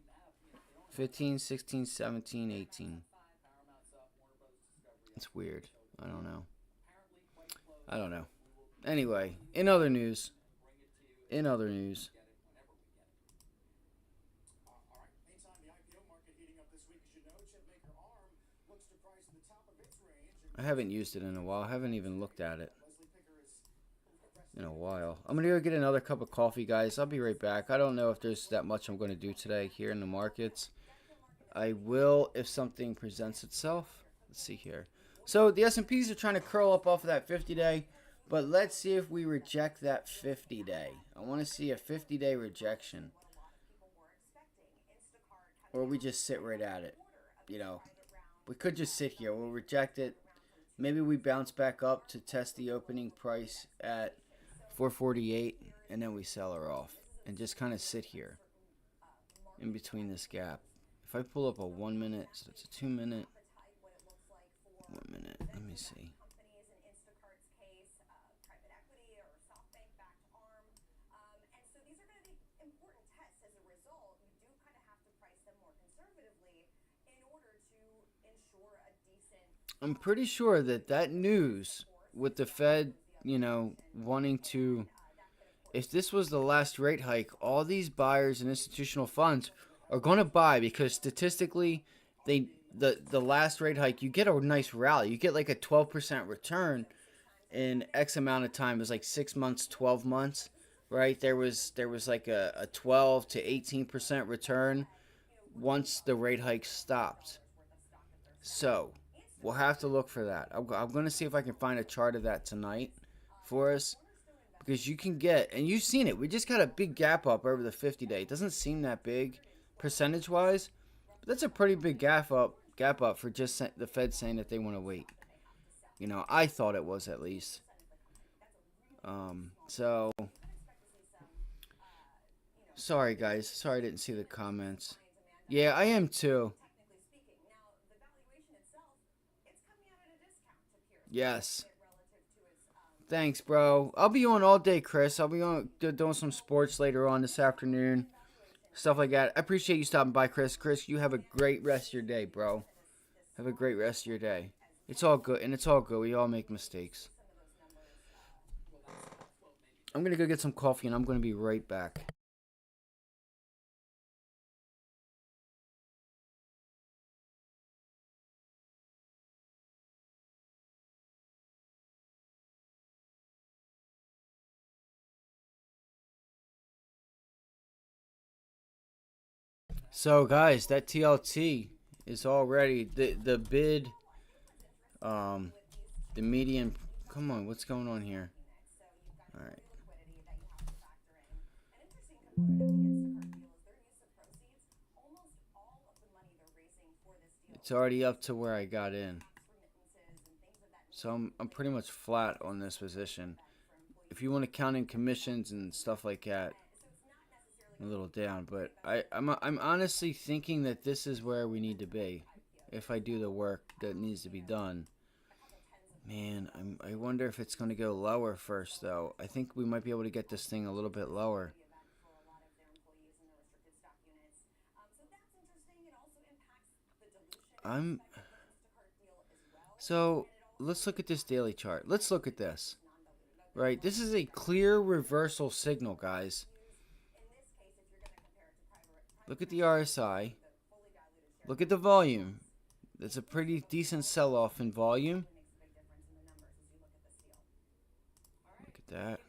15, 16, 17, 18. It's weird. I don't know. I don't know. Anyway, in other news, I haven't used it in a while. I haven't even looked at it in a while. I'm going to go get another cup of coffee, guys. I'll be right back. I don't know if there's that much I'm going to do today here in the markets. I will if something presents itself. Let's see here. So the S&Ps are trying to curl up off of that 50-day, but let's see if we reject that 50-day. I want to see a 50-day rejection, or we just sit right at it. You know, we could just sit here. We'll reject it. Maybe we bounce back up to test the opening price at 448, and then we sell her off and just kind of sit here in between this gap. If I pull up a 1 minute, so it's a 2 minute, 1 minute, let me see. I'm pretty sure that news with the Fed, wanting to, if this was the last rate hike, all these buyers and institutional funds are going to buy because statistically, the last rate hike, you get a nice rally. You get like a 12% return in X amount of time. It was like 6 months, 12 months, right? There was like a 12 to 18% return once the rate hike stopped. So we'll have to look for that. I'm going to see if I can find a chart of that tonight for us, because you can get, and you've seen it. We just got a big gap up over the 50-day. It doesn't seem that big percentage wise, but that's a pretty big gap up for just the Fed saying that they want to wait. I thought it was at least. So sorry guys. Sorry I didn't see the comments. Yeah, I am too. Yes. Thanks, bro. I'll be on all day, Chris. I'll be on doing some sports later on this afternoon, stuff like that. I appreciate you stopping by, Chris. Chris, you have a great rest of your day, bro. Have a great rest of your day. It's all good, and it's all good. We all make mistakes. I'm gonna go get some coffee, and I'm gonna be right back. So, guys, that TLT is already the bid. Um, the median. Come on, what's going on here? All right. It's already up to where I got in. So I'm pretty much flat on this position. If you want to count in commissions and stuff like that, a little down. But I'm honestly thinking that this is where we need to be if I do the work that needs to be done. Man, I wonder if it's going to go lower first, though. I think we might be able to get this thing a little bit lower. I'm So let's look at this daily chart. Let's look at this. Right, this is a clear reversal signal, guys. Look at the RSI. Look at the volume. That's a pretty decent sell-off in volume. Look at that.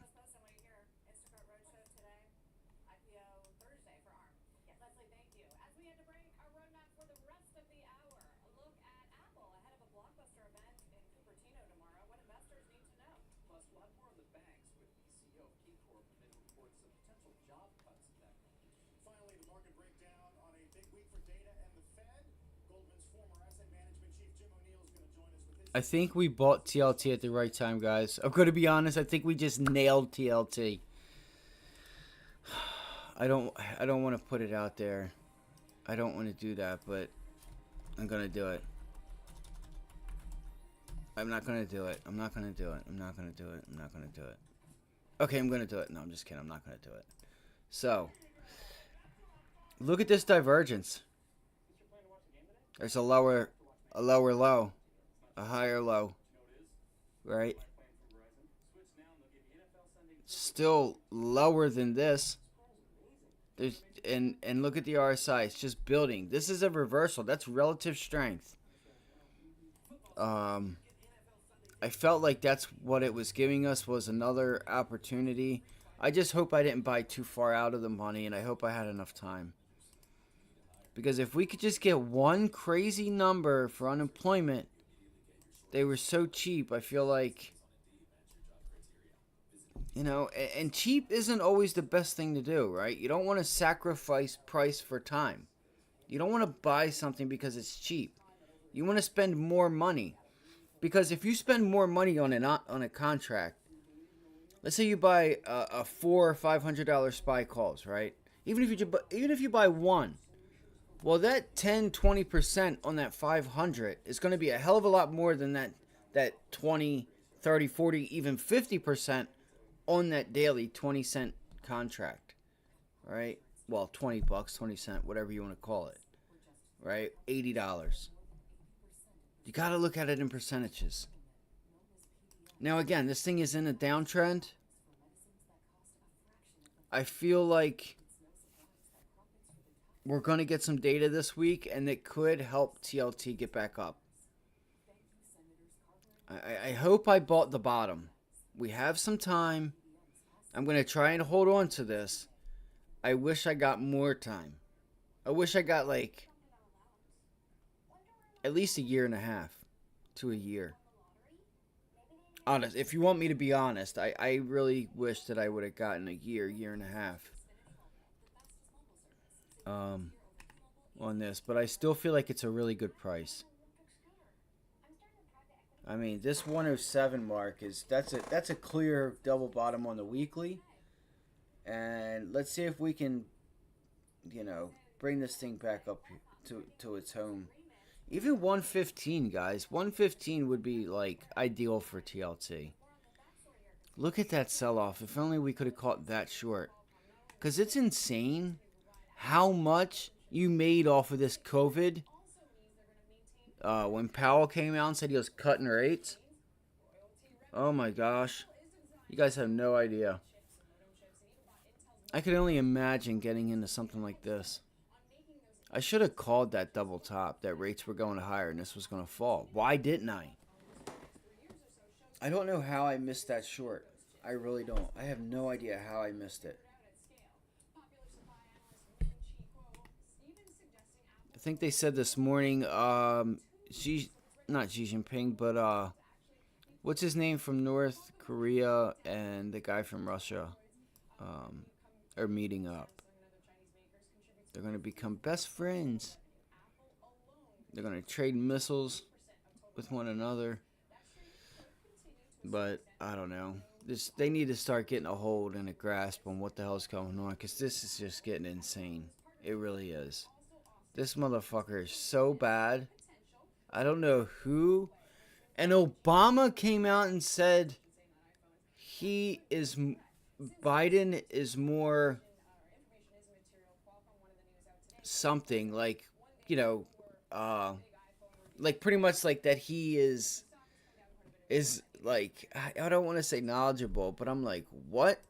I think we bought TLT at the right time, guys. I'm going to be honest. I think we just nailed TLT. I don't want to put it out there. I don't want to do that, but I'm going to do it. I'm not going to do it. I'm not going to do it. I'm not going to do it. I'm not going to do it. Okay, I'm going to do it. No, I'm just kidding. I'm not going to do it. So, look at this divergence. There's a lower low, a higher low, right? Still lower than this. There's and look at the RSI. It's just building. This is a reversal. That's relative strength. I felt like that's what it was giving us, was another opportunity. I just hope I didn't buy too far out of the money, and I hope I had enough time. Because if we could just get one crazy number for unemployment, they were so cheap. I feel like, and cheap isn't always the best thing to do, right? You don't want to sacrifice price for time. You don't want to buy something because it's cheap. You want to spend more money. Because if you spend more money on a contract, let's say you buy a $400 or $500 SPY calls, right? Even if you buy one, well, that 10-20% on that 500 is going to be a hell of a lot more than that 20, 30, 40, even 50% on that daily 20-cent contract, right? Well, $20, 20 cent, whatever you want to call it, right? $80. You got to look at it in percentages. Now, again, this thing is in a downtrend. I feel like we're going to get some data this week, and it could help TLT get back up. I hope I bought the bottom. We have some time. I'm going to try and hold on to this. I wish I got more time. I wish I got like at least a year and a half to a year. Honest, if you want me to be honest, I really wish that I would have gotten a year and a half um, on this, but I still feel like it's a really good price. I mean, this 107 mark is that's a clear double bottom on the weekly, and let's see if we can, you know, bring this thing back up to its home. Even 115, guys. 115 would be like ideal for TLT. Look at that sell off. If only we could have caught that short. Because it's insane how much you made off of this COVID. When Powell came out and said he was cutting rates. Oh my gosh. You guys have no idea. I could only imagine getting into something like this. I should have called that double top, that rates were going higher and this was going to fall. Why didn't I? I don't know how I missed that short. I really don't. I have no idea how I missed it. I think they said this morning, not Xi Jinping, but what's his name from North Korea and the guy from Russia um, are meeting up. They're going to become best friends. They're going to trade missiles with one another. But I don't know. They need to start getting a hold and a grasp on what the hell's going on, because this is just getting insane. It really is. This motherfucker is so bad. I don't know who. And Obama came out and said Biden is more something like, you know, like pretty much like that he is like, I don't want to say knowledgeable, but I'm like, what?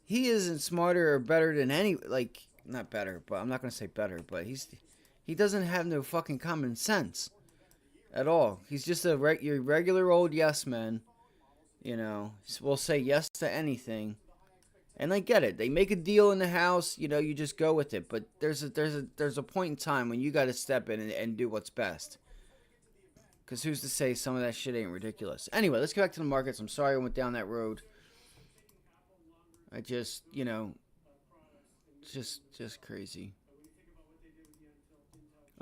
He isn't smarter or better than any, like, not better, but I'm not going to say better, but he doesn't have no fucking common sense at all. He's just your regular old yes man, you know, will say yes to anything. And I get it. They make a deal in the house, you know, you just go with it. But there's a point in time when you got to step in and do what's best. Because who's to say some of that shit ain't ridiculous? Anyway, let's get back to the markets. I'm sorry I went down that road. I just, you know, just crazy.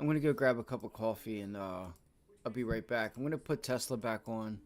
I'm going to go grab a cup of coffee and I'll be right back. I'm going to put Tesla back on.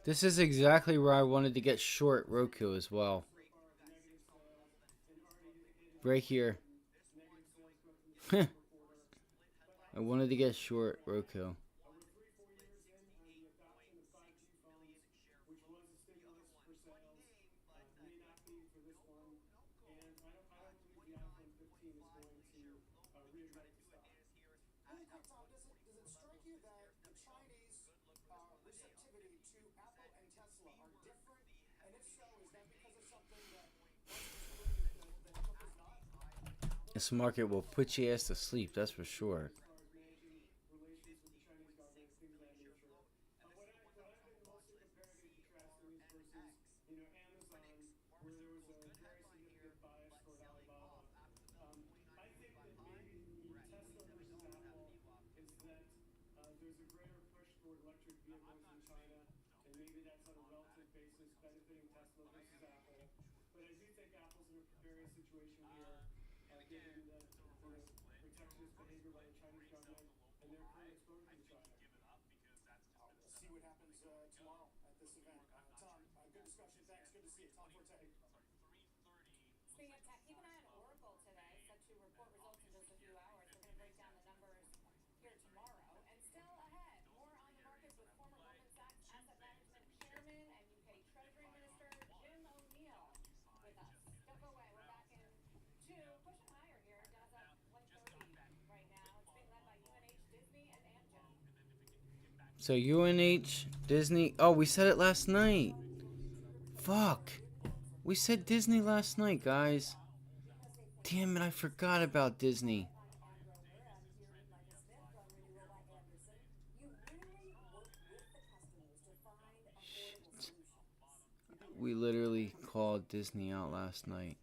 This is exactly where I wanted to get short Roku as well. Right here. I wanted to get short Roku. This market will put your ass to sleep, that's for sure. So UNH, Disney. Oh, we said it last night. Fuck. We said Disney last night, guys. Damn it, I forgot about Disney. Shit. We literally called Disney out last night.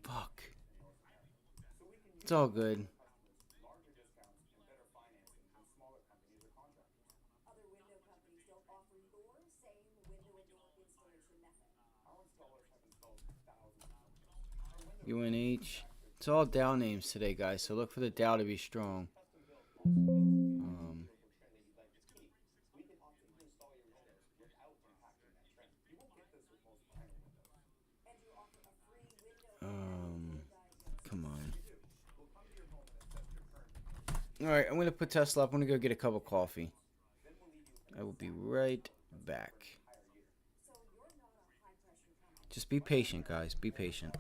Fuck. It's all good. UNH. It's all Dow names today, guys, so look for the Dow to be strong. Um, um, Come on. Alright, I'm going to put Tesla up. I'm going to go get a cup of coffee. I will be right back. Just be patient, guys. Be patient.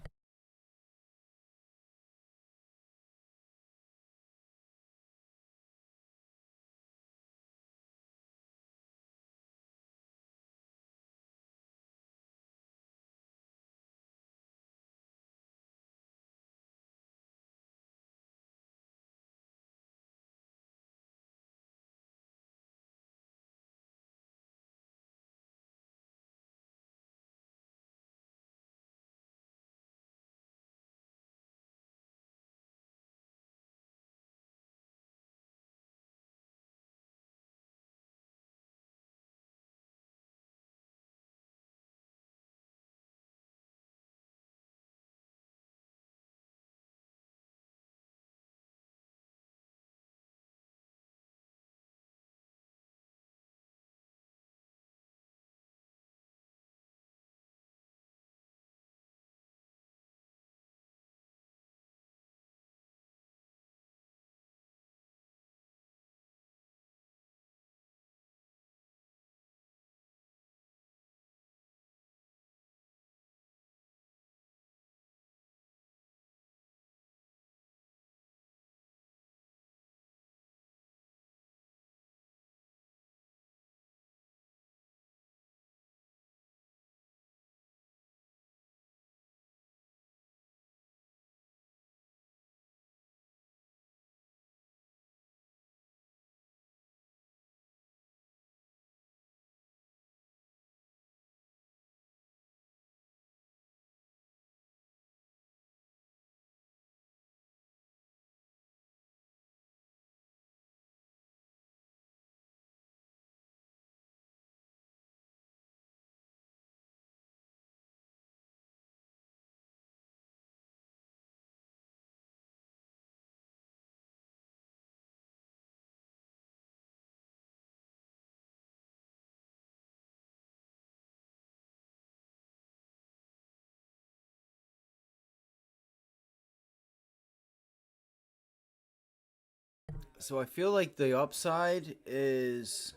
So I feel like the upside is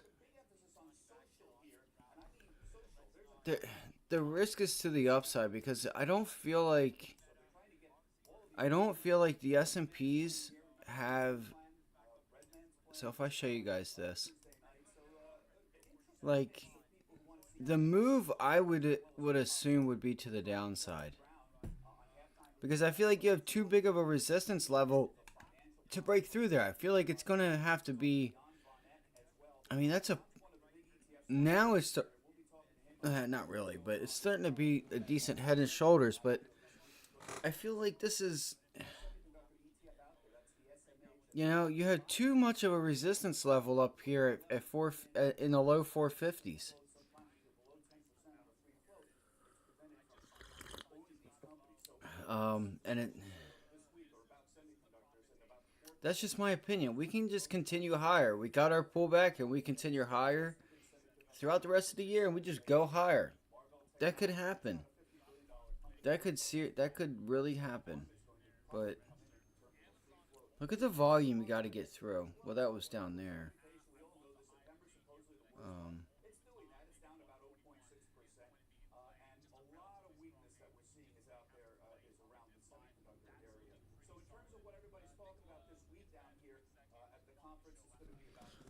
the the risk is to the upside because I don't feel like I don't feel like the S&Ps have. So if I show you guys this, like the move, I would assume would be to the downside because I feel like you have too big of a resistance level to break through there. I feel like it's gonna have to be. I mean, that's a now it's not really, but it's starting to be a decent head and shoulders. But I feel like this is, you have too much of a resistance level up here at four in the low 450s. And that's just my opinion. We can just continue higher. We got our pullback, and we continue higher throughout the rest of the year, and we just go higher. That could happen. That could really happen. But look at the volume you got to get through. Well, that was down there. Um,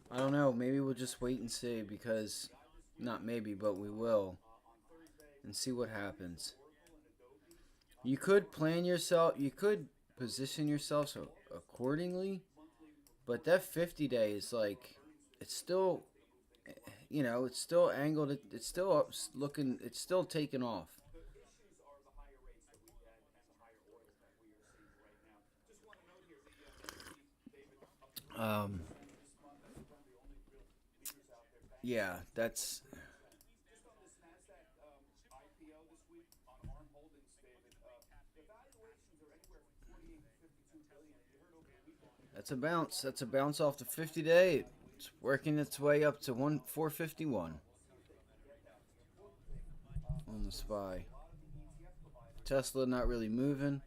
I don't know. Maybe we'll just wait and see because, not maybe, but we will, and see what happens. You could plan yourself. You could position yourself so accordingly, but that 50 day is like, it's still, it's still angled. It's still looking. It's still taking off. Um, yeah, that's. That's a bounce. That's a bounce off the 50 day. It's working its way up to 451 on the SPY. Tesla not really moving.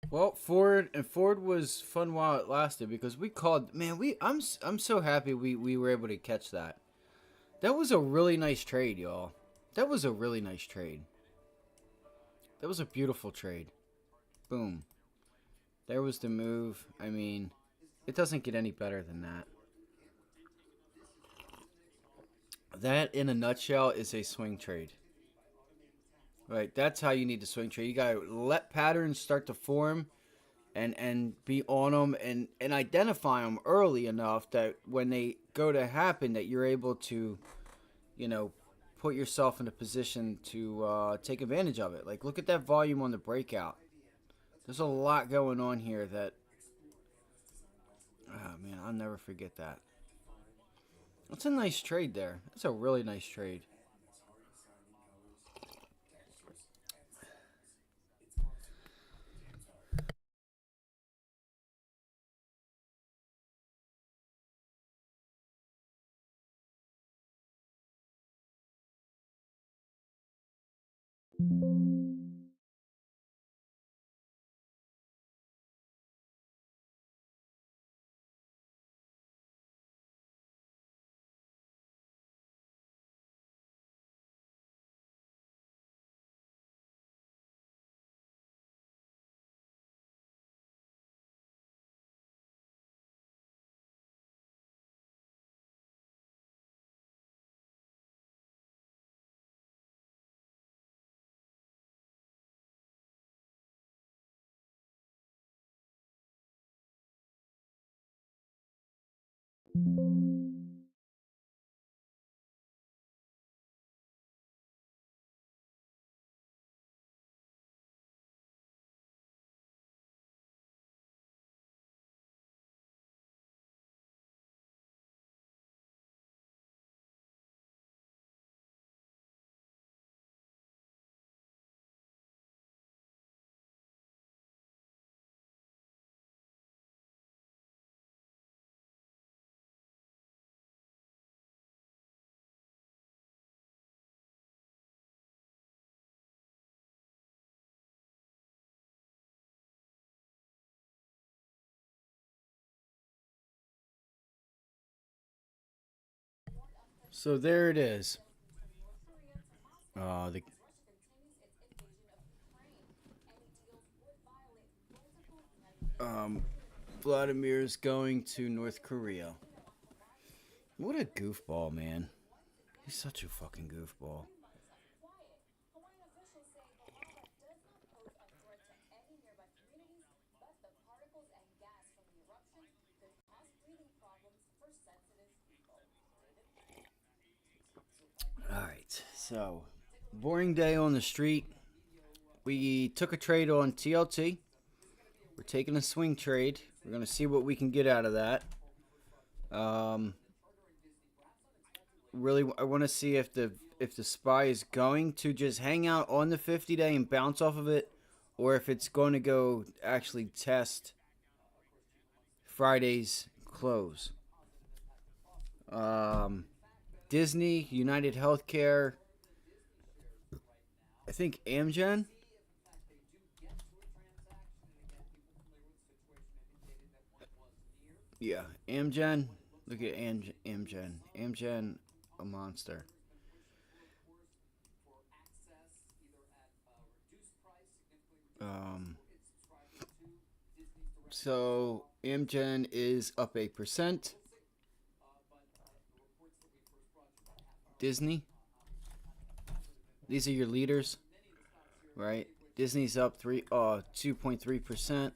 Well, Ford was fun while it lasted because we called. Man, I'm so happy we were able to catch that. That was a really nice trade, y'all. That was a really nice trade. That was a beautiful trade. Boom. There was the move. I mean, it doesn't get any better than that. That, in a nutshell, is a swing trade. Right, that's how you need to swing trade. You gotta let patterns start to form, and be on them, and identify them early enough that when they go to happen, that you're able to, you know, put yourself in a position to take advantage of it. Like, look at that volume on the breakout. There's a lot going on here that, oh man, I'll never forget that. That's a nice trade there. That's a really nice trade. So there it is. The um, Vladimir's going to North Korea. What a goofball, man. He's such a fucking goofball. All right, so boring day on the street. We took a trade on TLT. We're taking a swing trade. We're gonna see what we can get out of that. Um, really, I want to see if the SPY is going to just hang out on the 50-day and bounce off of it, or if it's going to go actually test Friday's close. Um, Disney, United Healthcare, I think Amgen. Yeah, Amgen. Look at Amgen. Amgen, a monster. Um, so Amgen is up 8%. Disney. These are your leaders, right? Disney's up 2.3%.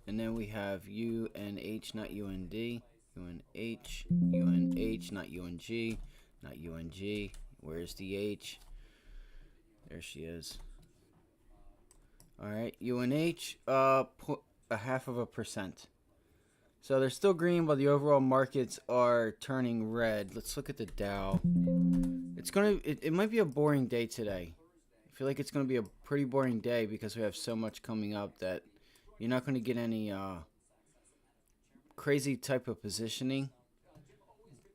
And then we have UNH, not UND. UNH, UNH, not UNG, not UNG. Where's the H? There she is. All right, UNH, a half of a percent. So they're still green, but the overall markets are turning red. Let's look at the Dow. It might be a boring day today. I feel like it's gonna be a pretty boring day because we have so much coming up that you're not gonna get any crazy type of positioning.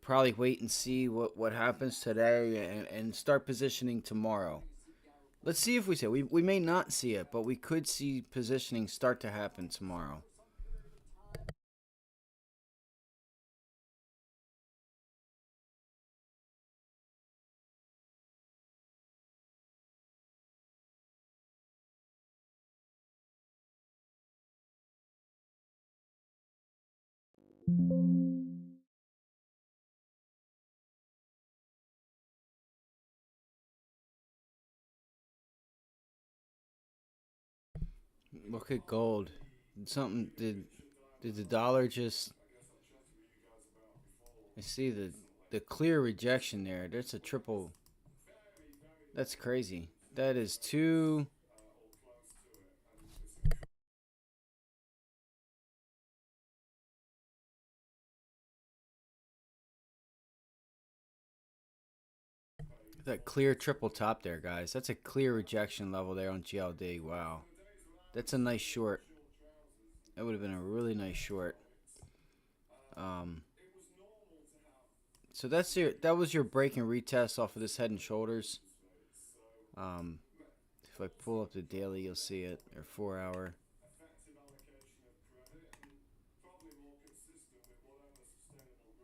Probably wait and see what happens today and start positioning tomorrow. Let's see if we see it. We may not see it, but we could see positioning start to happen tomorrow. Look at gold. Something did the dollar just? I see the clear rejection there. That's a triple. That's crazy. That is two. That clear triple top there, guys. That's a clear rejection level there on GLD. Wow. That's a nice short. That would have been a really nice short. Um, so that was your break and retest off of this head and shoulders. Um, if I pull up the daily, you'll see it, or 4 hour.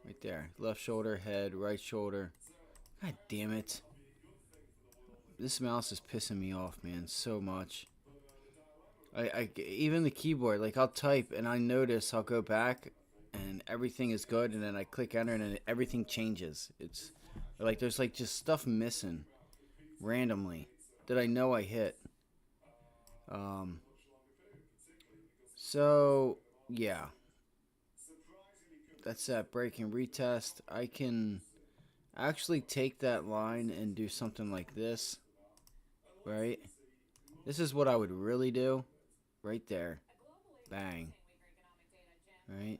Right there. Left shoulder, head, right shoulder. God damn it. This mouse is pissing me off, man, so much. Even the keyboard, like I'll type and I notice I'll go back and everything is good, and then I click enter and then everything changes. It's like there's like just stuff missing randomly that I know I hit. Um, so yeah, That's that break and retest. I can actually take that line and do something like this, right? This is what I would really do, right there. Bang. Right?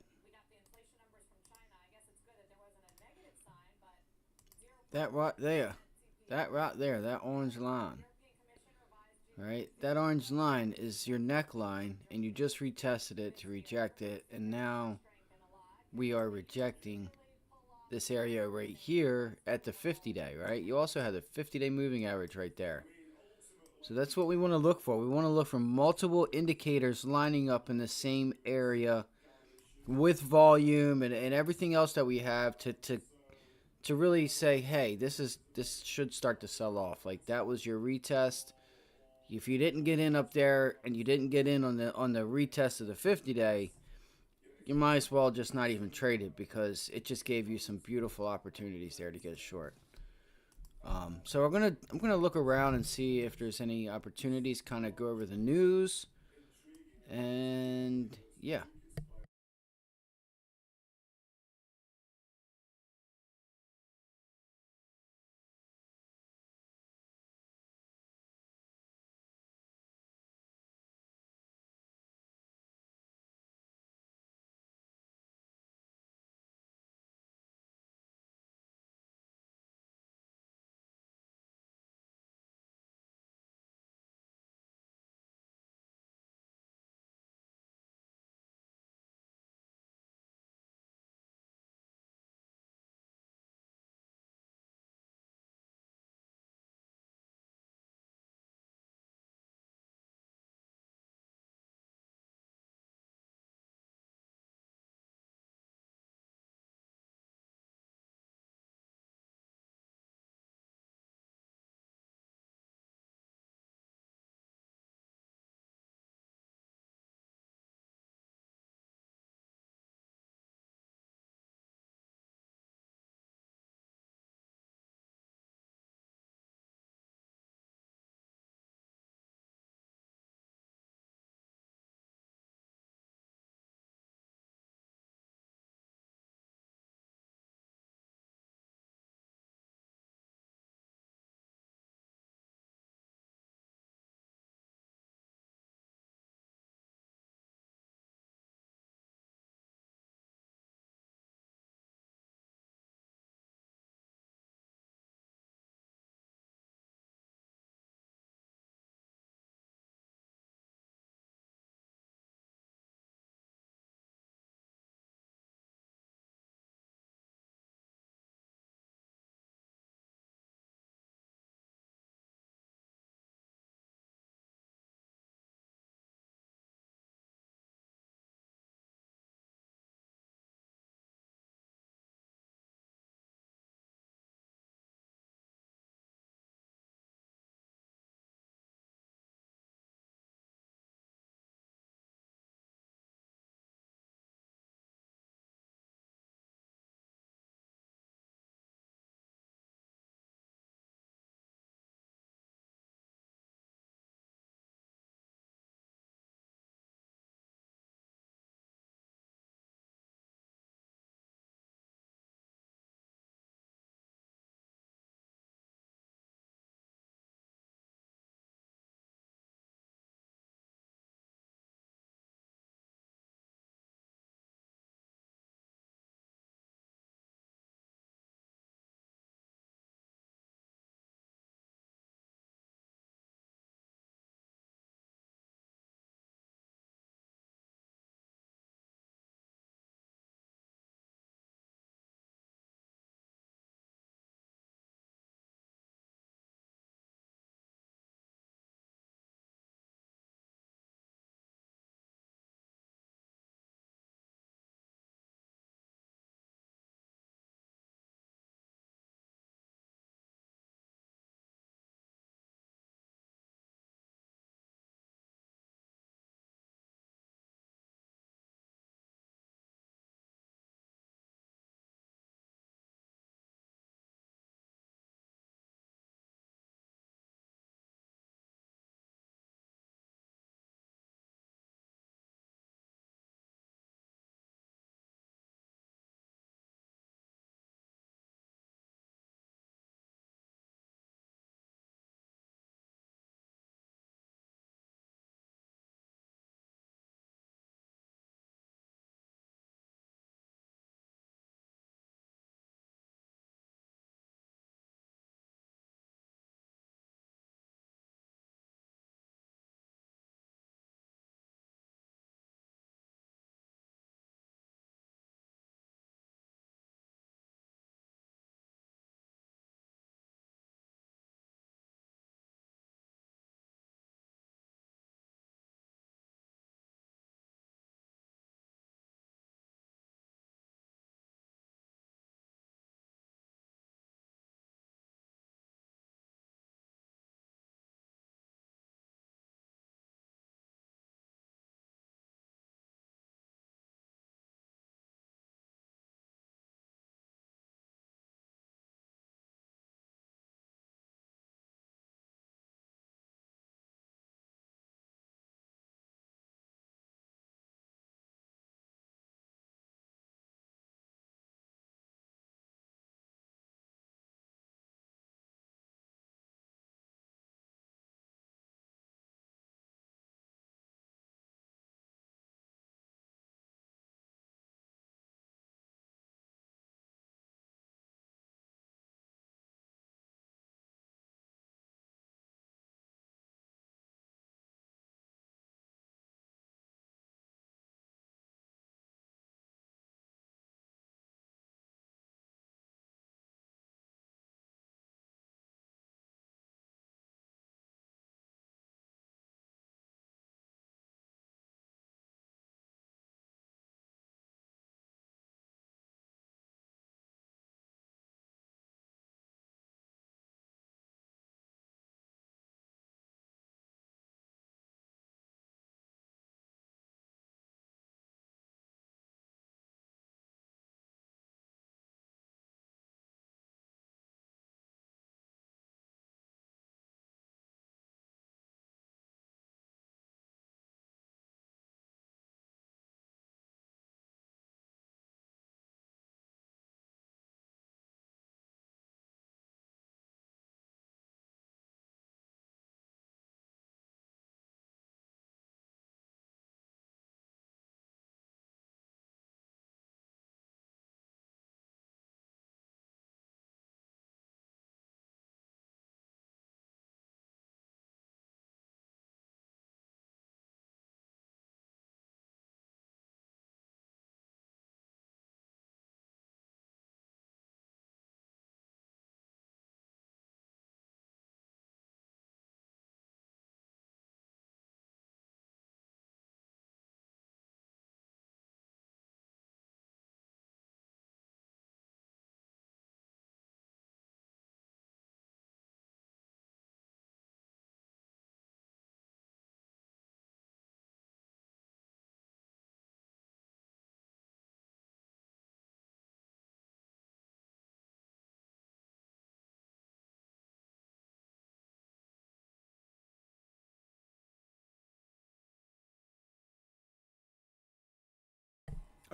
That right there. That right there, that orange line. Right? That orange line is your neckline, and you just retested it to reject it, and now we are rejecting this area right here at the 50-day, right? You also have the 50-day moving average right there. So that's what we want to look for. We want to look for multiple indicators lining up in the same area with volume and everything else that we have to really say, hey, this should start to sell off. Like that was your retest. If you didn't get in up there and you didn't get in on the retest of the 50-day, you might as well just not even trade it because it just gave you some beautiful opportunities there to get short. So I'm gonna look around and see if there's any opportunities. Kind of go over the news, and yeah.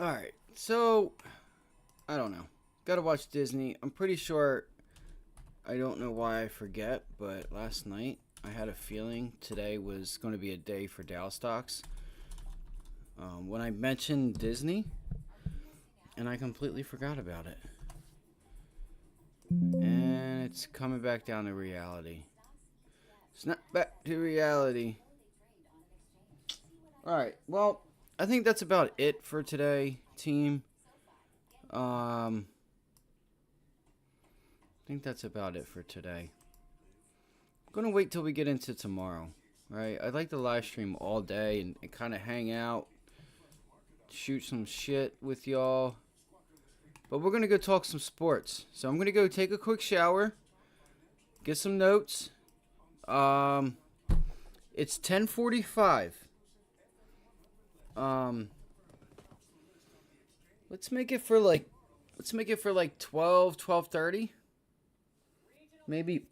All right. So, I don't know. Got to watch Disney. I'm pretty sure, I don't know why I forget, but last night I had a feeling today was going to be a day for Dow stocks. When I mentioned Disney, and I completely forgot about it. And it's coming back down to reality. It's not back to reality. Alright, well, I think that's about it for today, team. I think that's about it for today. I'm gonna wait till we get into tomorrow. Right? I'd like to live stream all day and kind of hang out, shoot some shit with y'all. But we're gonna go talk some sports. So I'm gonna go take a quick shower, get some notes. It's 10:45. Let's make it for like 12, 12:30. Maybe.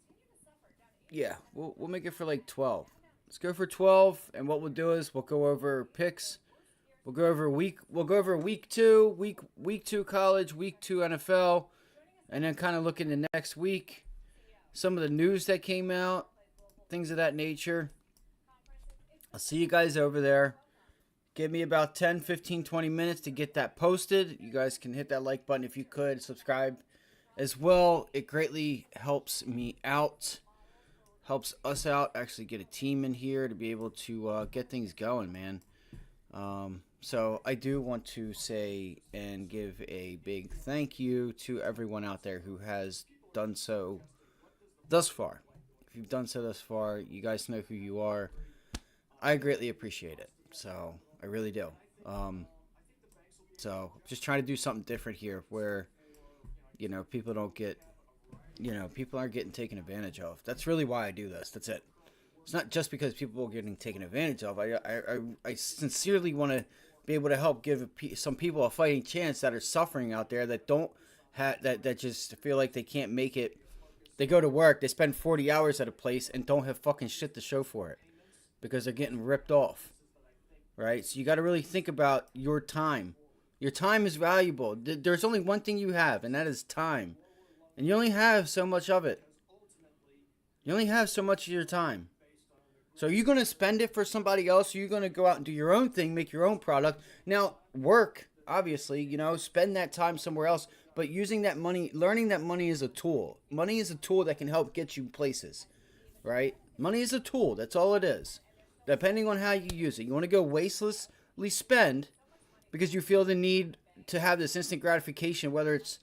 Yeah, we'll make it for like 12. Let's go for 12, and what we'll do is we'll go over picks. We'll go over week 2, week 2 college, week 2 NFL, and then kind of look into next week. Some of the news that came out, things of that nature. I'll see you guys over there. Give me about 10, 15, 20 minutes to get that posted. You guys can hit that like button if you could. Subscribe as well. It greatly helps me out. Helps us out. Actually get a team in here to be able to get things going, man. So I do want to say and give a big thank you to everyone out there who has done so thus far. If you've done so thus far, you guys know who you are. I greatly appreciate it. So I really do. So just trying to do something different here where, people don't get, people aren't getting taken advantage of. That's really why I do this. That's it. It's not just because people are getting taken advantage of. I sincerely want to be able to help give some people a fighting chance that are suffering out there that don't that just feel like they can't make it. They go to work, they spend 40 hours at a place and don't have fucking shit to show for it because they're getting ripped off. Right? So you got to really think about your time. Your time is valuable. There's only one thing you have, and that is time. And you only have so much of it. You only have so much of your time. So are you going to spend it for somebody else? Or are you going to go out and do your own thing, make your own product? Now, work, obviously, spend that time somewhere else. But using that money, learning that money is a tool. Money is a tool that can help get you places, right? Money is a tool. That's all it is. Depending on how you use it. You want to go wastelessly spend because you feel the need to have this instant gratification, whether it's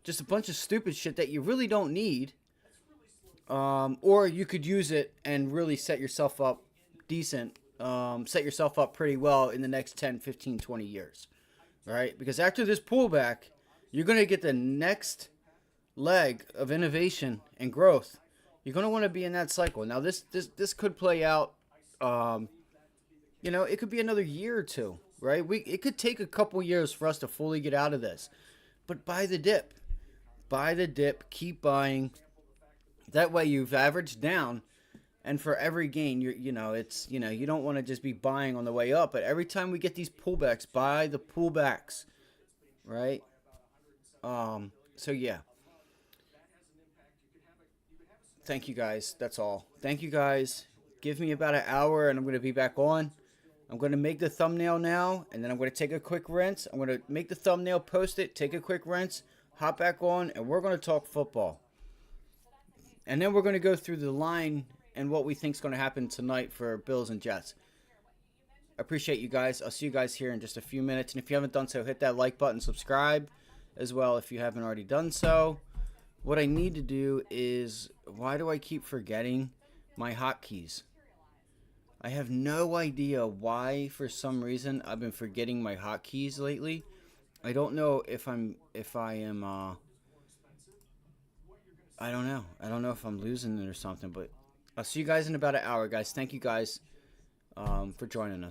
just a bunch of stupid shit that you really don't need. Or you could use it and really set yourself up decent, set yourself up pretty well in the next 10, 15, 20 years. All right? Because after this pullback, you're going to get the next leg of innovation and growth. You're going to want to be in that cycle. Now, this could play out, it could be another year or two, right? It could take a couple years for us to fully get out of this. But buy the dip. Buy the dip. Keep buying. That way you've averaged down, and for every gain, you don't want to just be buying on the way up. But every time we get these pullbacks, buy the pullbacks, right? So yeah. Thank you guys. That's all. Thank you guys. Give me about an hour, and I'm going to be back on. I'm going to make the thumbnail now, and then I'm going to take a quick rinse. I'm going to make the thumbnail, post it, take a quick rinse, hop back on, and we're going to talk football. And then we're going to go through the line and what we think is going to happen tonight for Bills and Jets. I appreciate you guys. I'll see you guys here in just a few minutes. And if you haven't done so, hit that like button, subscribe as well if you haven't already done so. What I need to do is, why do I keep forgetting my hotkeys? I have no idea why, for some reason, I've been forgetting my hotkeys lately. I don't know if I am, I don't know. I don't know if I'm losing it or something, but I'll see you guys in about an hour, guys. Thank you guys for joining us.